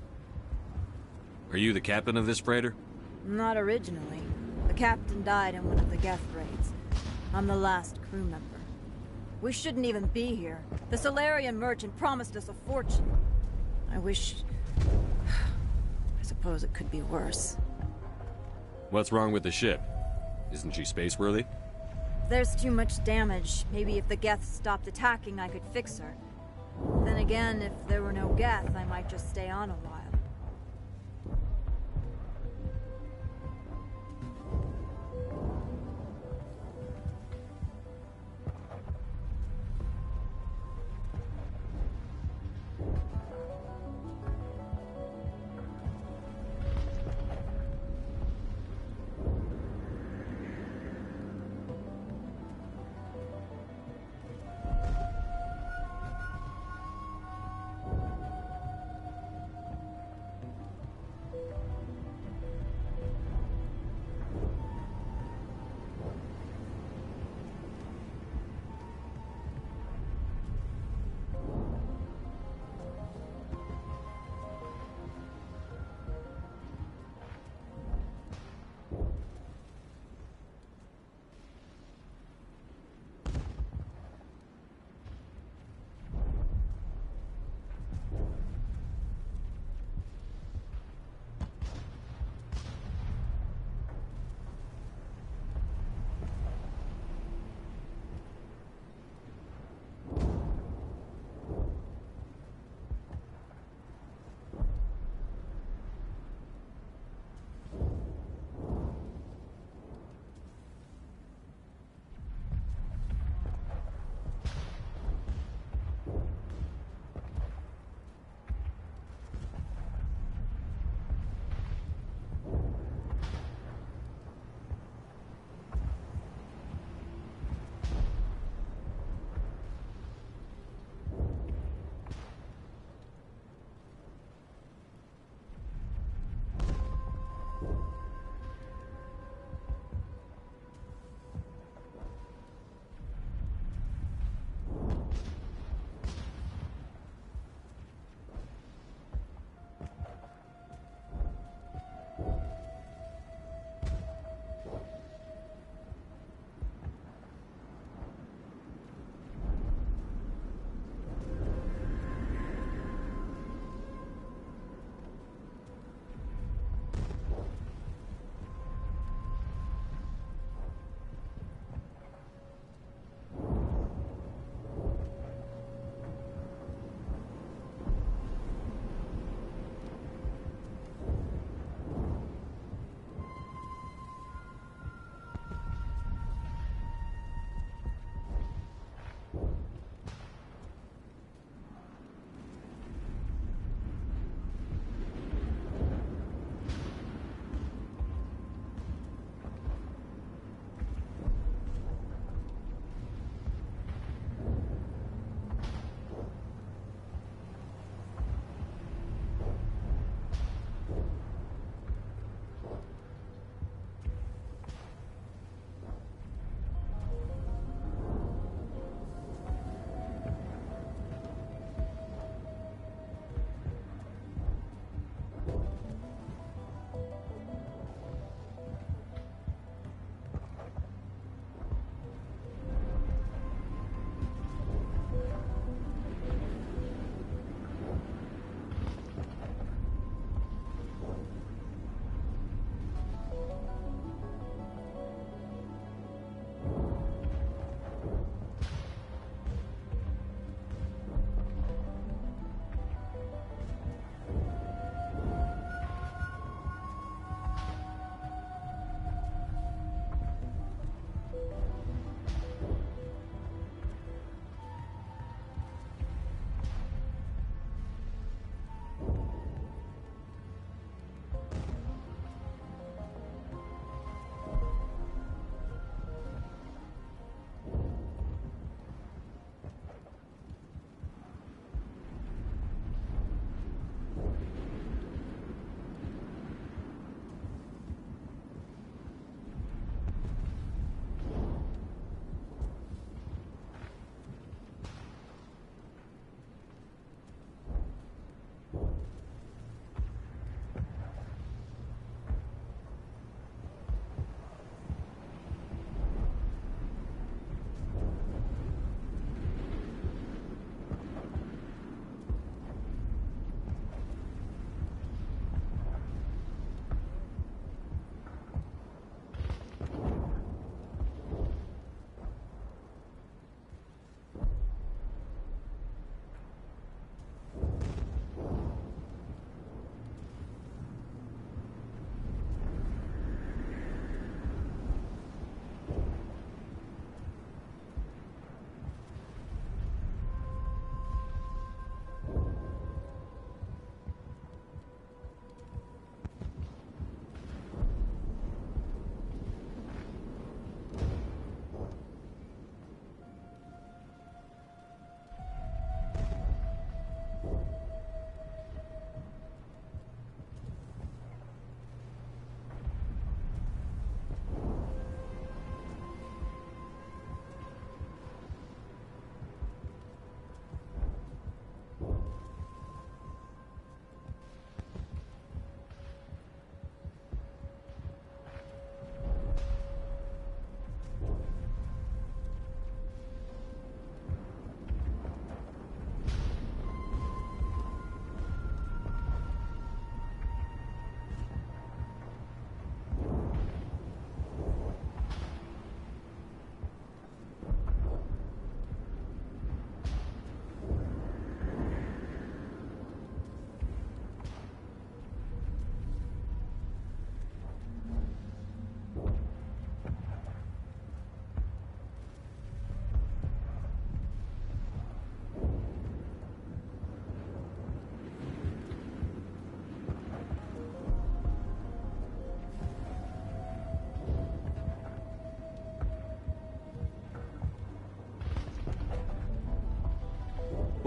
Are you the captain of this freighter? Not originally. The captain died in one of the Geth raids. I'm the last crew member. We shouldn't even be here. The Solarian merchant promised us a fortune. I wish... I suppose it could be worse. What's wrong with the ship? Isn't she space-worthy? There's too much damage. Maybe if the Geth stopped attacking, I could fix her. Then again, if there were no Geth, I might just stay on a while.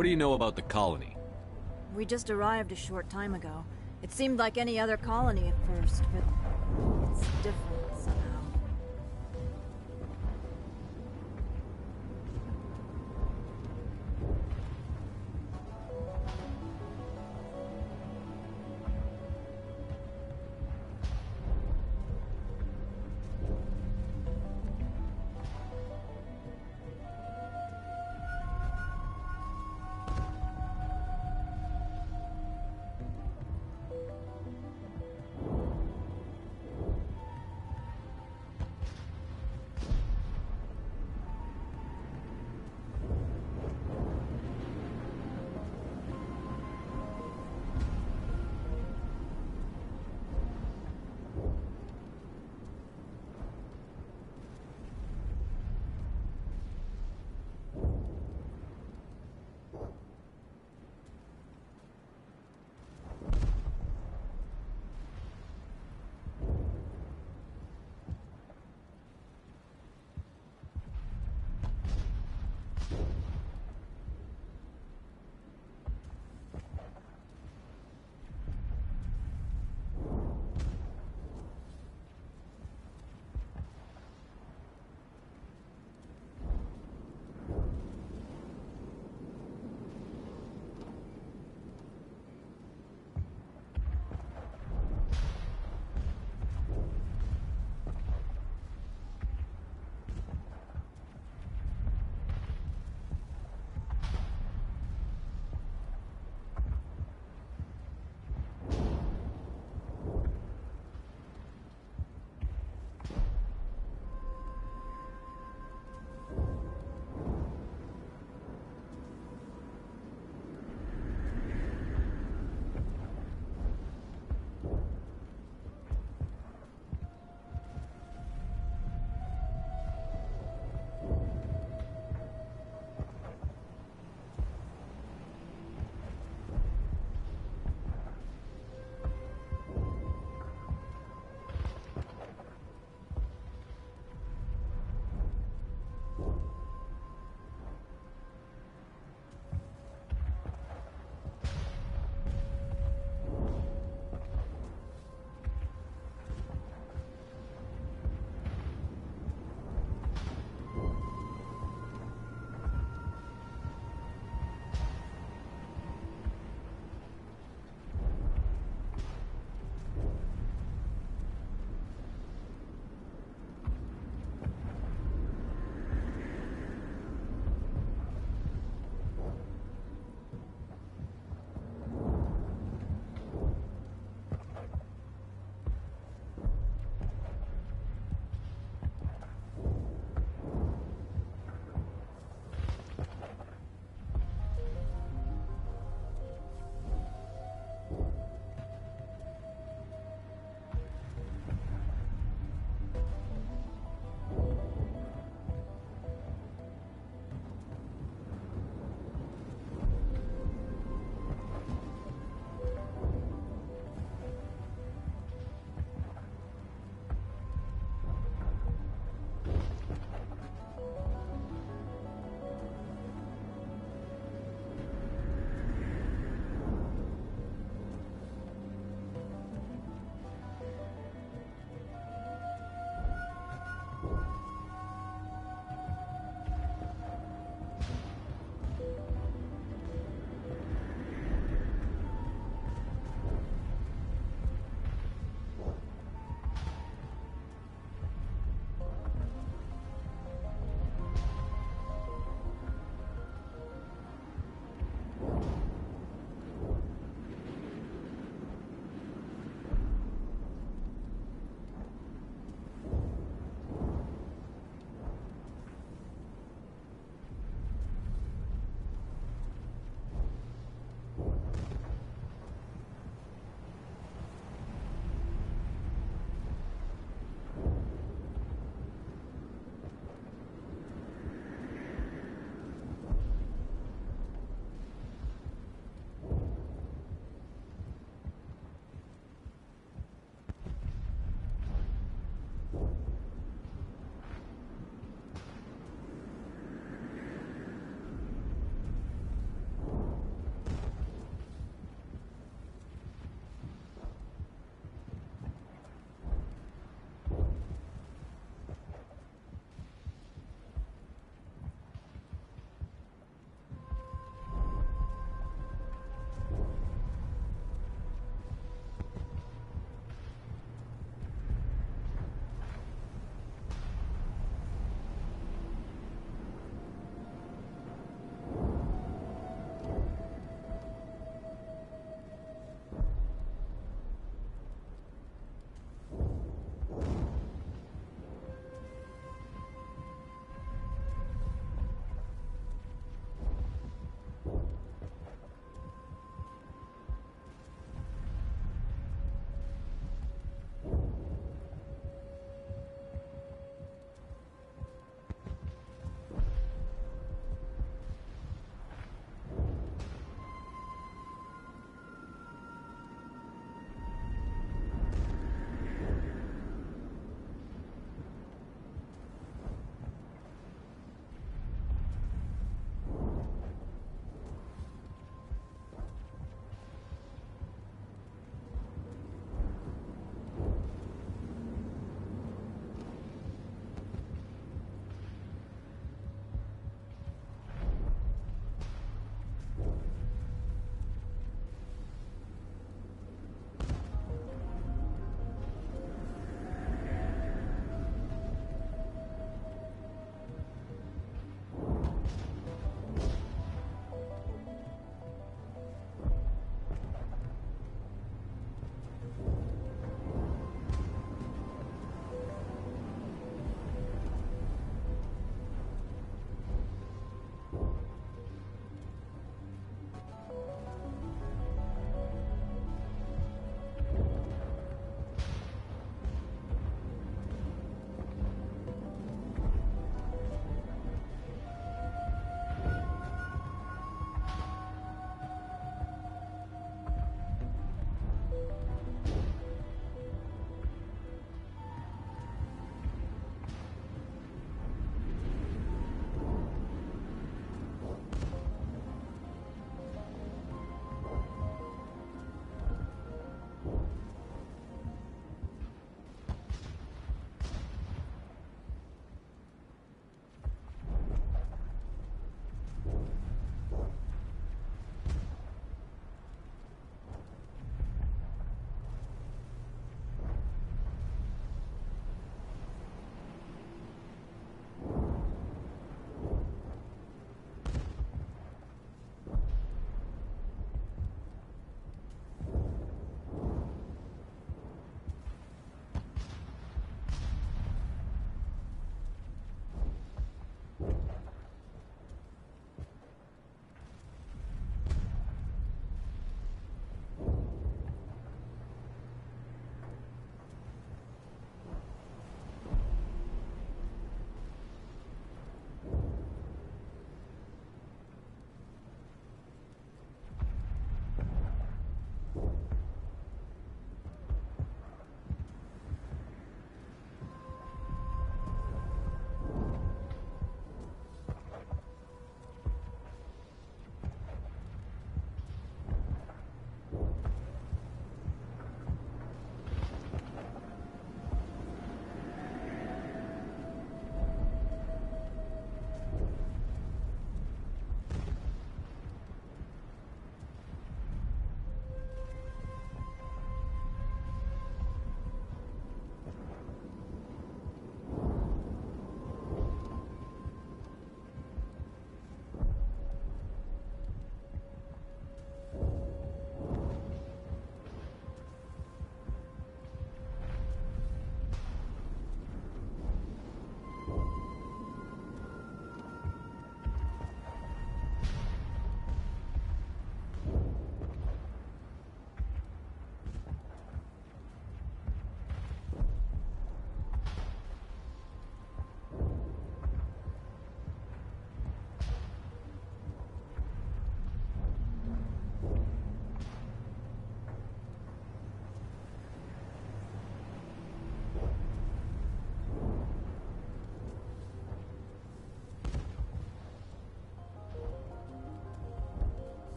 What do you know about the colony? We just arrived a short time ago. It seemed like any other colony at first, but it's different somehow.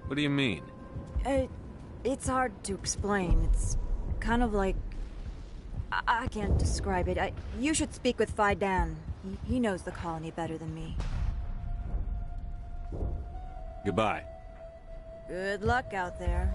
What do you mean? It's hard to explain. It's kind of like... I can't describe it. You should speak with Fidan. He knows the colony better than me. Goodbye. Good luck out there.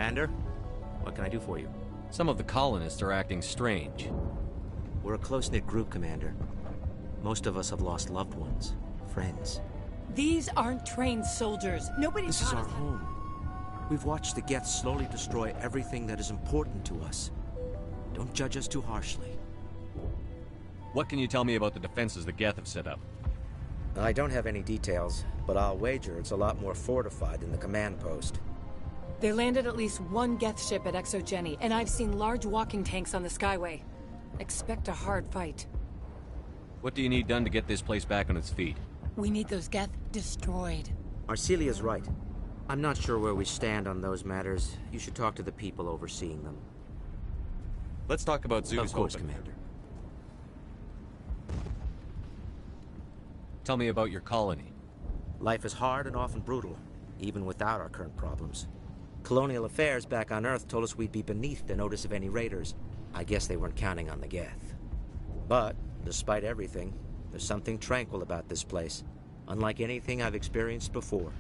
Commander, what can I do for you? Some of the colonists are acting strange. We're a close-knit group, Commander. Most of us have lost loved ones, friends. These aren't trained soldiers. Nobody This is our home. We've watched the Geth slowly destroy everything that is important to us. Don't judge us too harshly. What can you tell me about the defenses the Geth have set up? I don't have any details, but I'll wager it's a lot more fortified than the command post. They landed at least one Geth ship at Exogeny, and I've seen large walking tanks on the Skyway. Expect a hard fight. What do you need done to get this place back on its feet? We need those Geth destroyed. Arcelia's right. I'm not sure where we stand on those matters. You should talk to the people overseeing them. Let's talk about Zoo's Of course, Open. Commander. Tell me about your colony. Life is hard and often brutal, even without our current problems. Colonial affairs back on Earth told us we'd be beneath the notice of any raiders. I guess they weren't counting on the Geth. But, despite everything, there's something tranquil about this place, unlike anything I've experienced before.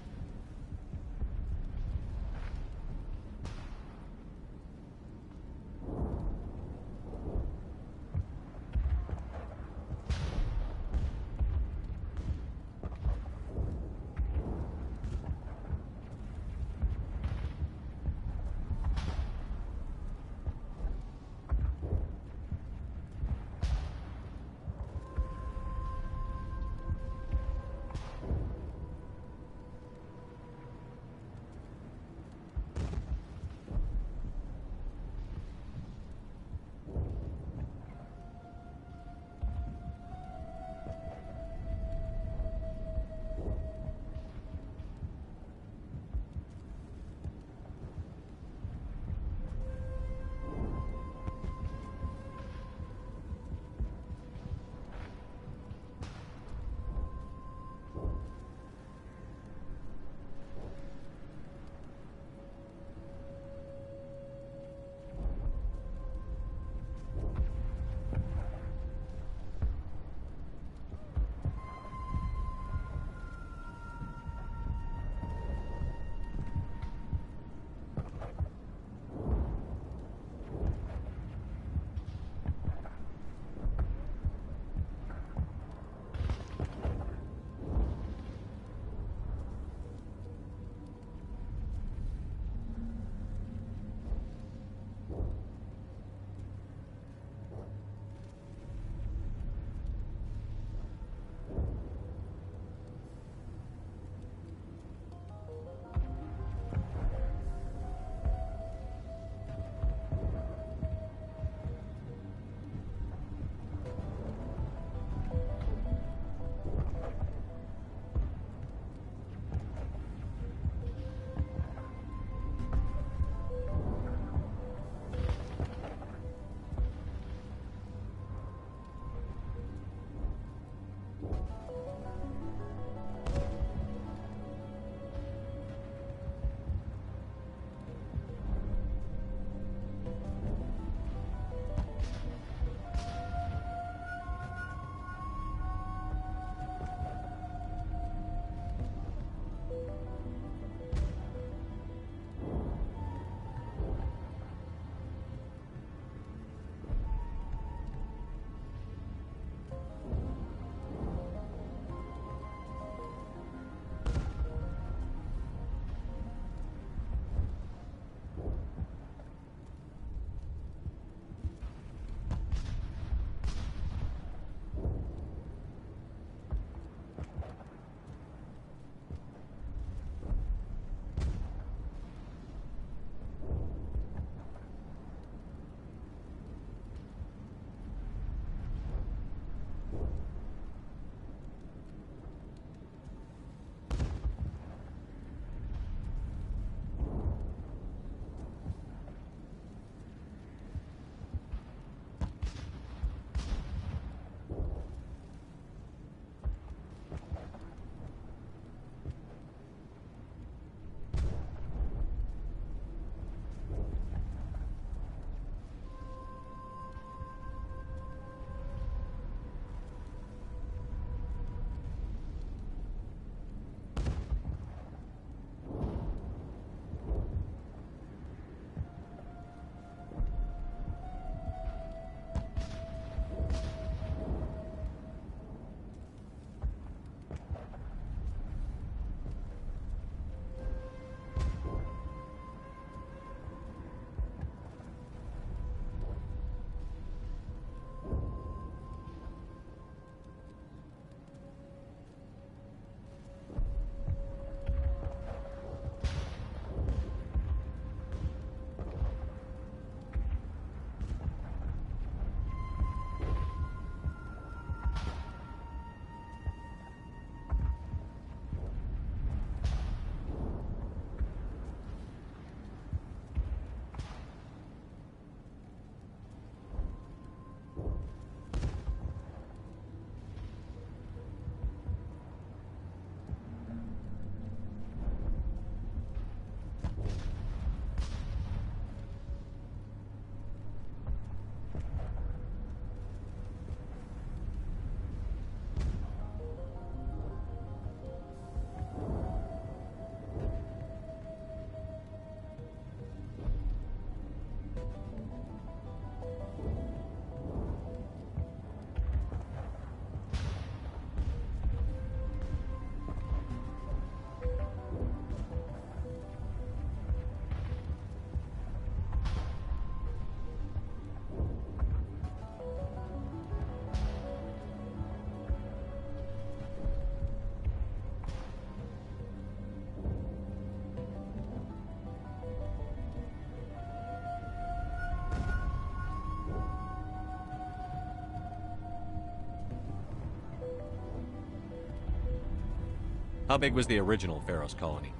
How big was the original Pharaoh's colony?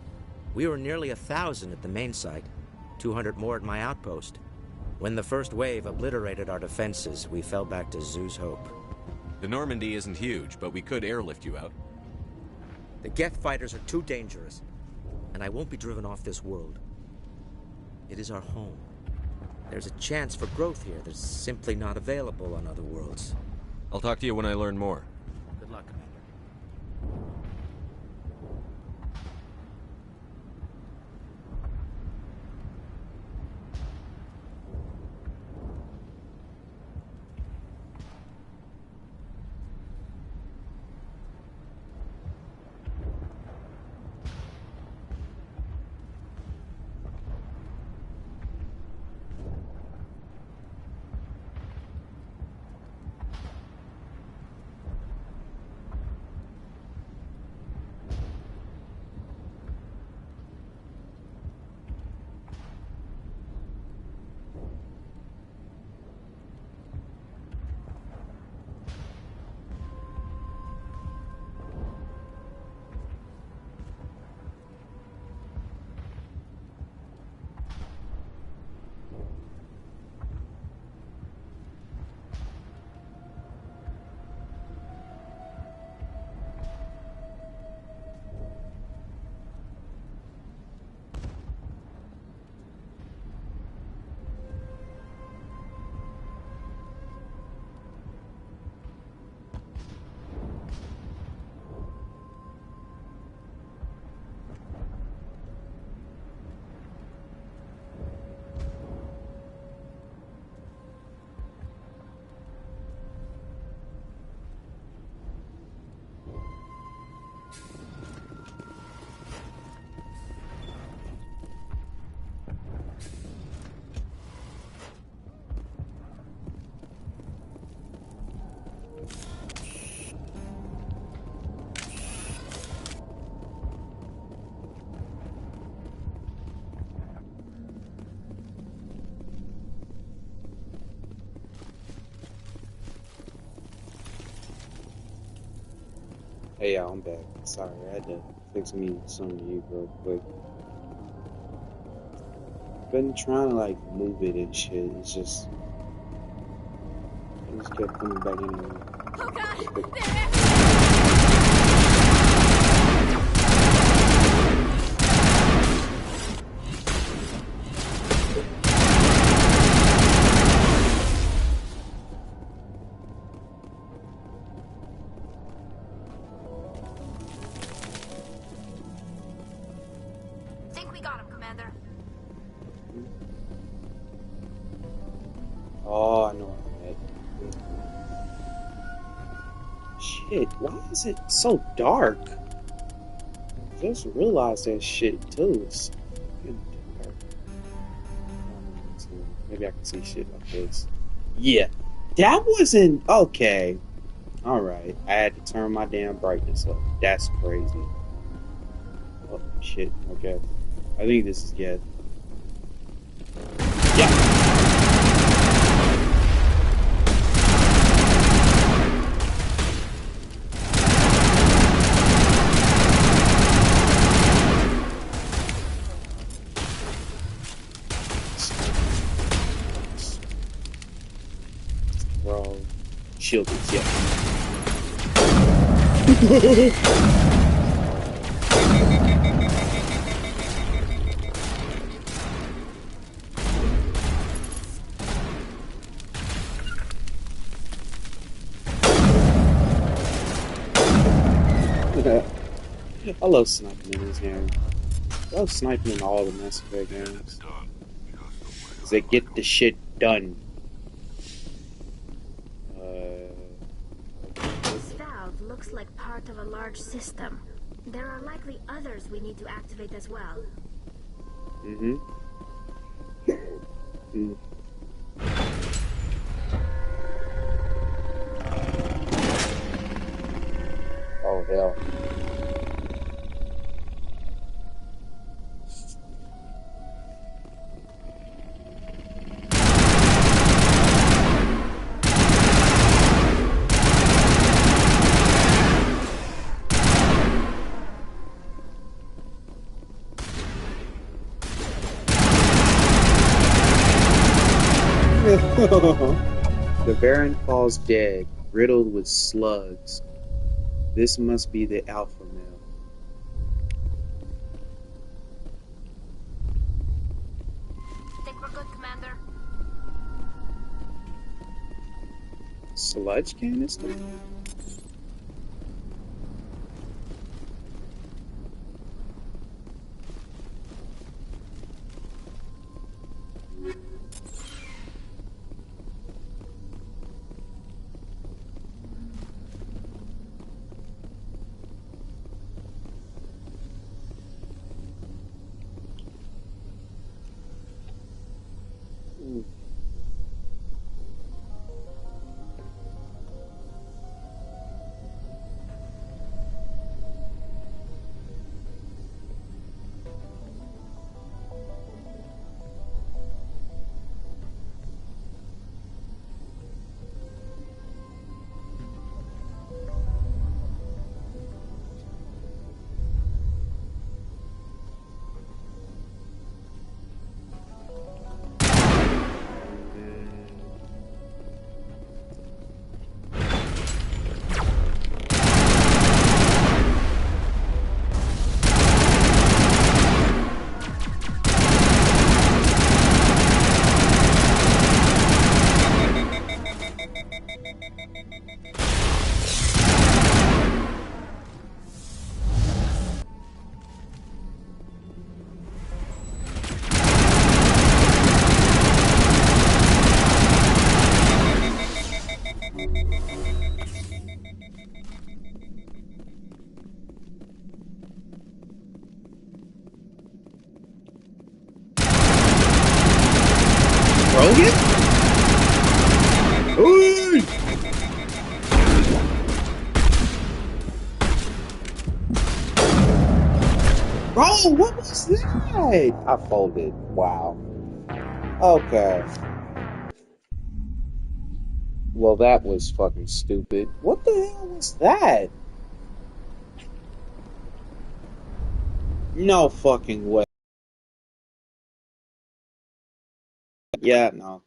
We were nearly 1,000 at the main site, 200 more at my outpost. When the first wave obliterated our defenses, we fell back to Zoo's Hope. The Normandy isn't huge, but we could airlift you out. The Geth fighters are too dangerous, and I won't be driven off this world. It is our home. There's a chance for growth here that's simply not available on other worlds. I'll talk to you when I learn more. Good luck, Commander. Hey y'all, I'm back. Sorry, I had to fix me something real quick. Been trying to like move it and shit. It just kept coming back anyway. Oh god! Think we got him, Commander. Oh, I know that. Shit, why is it so dark? Just realized that shit too. It's fucking dark. Maybe I can see shit like this. Yeah, that wasn't okay. All right, I had to turn my damn brightness up. That's crazy. Oh shit. Okay, I think this is good. Yeah. Bro, shielded, yeah. I love sniping in this game. I love sniping in all the Mass Effect games. Cause they get the shit done. This valve looks like part of a large system. There are likely others we need to activate as well. Mm-hmm. Oh, hell. The Baron falls dead, riddled with slugs. This must be the Alpha male. Think we're good, Commander? Sludge canister? Rogan? Ooh! Bro, what was that? I folded. Wow. Okay. Well, that was fucking stupid. What the hell was that? No fucking way. Yeah, no.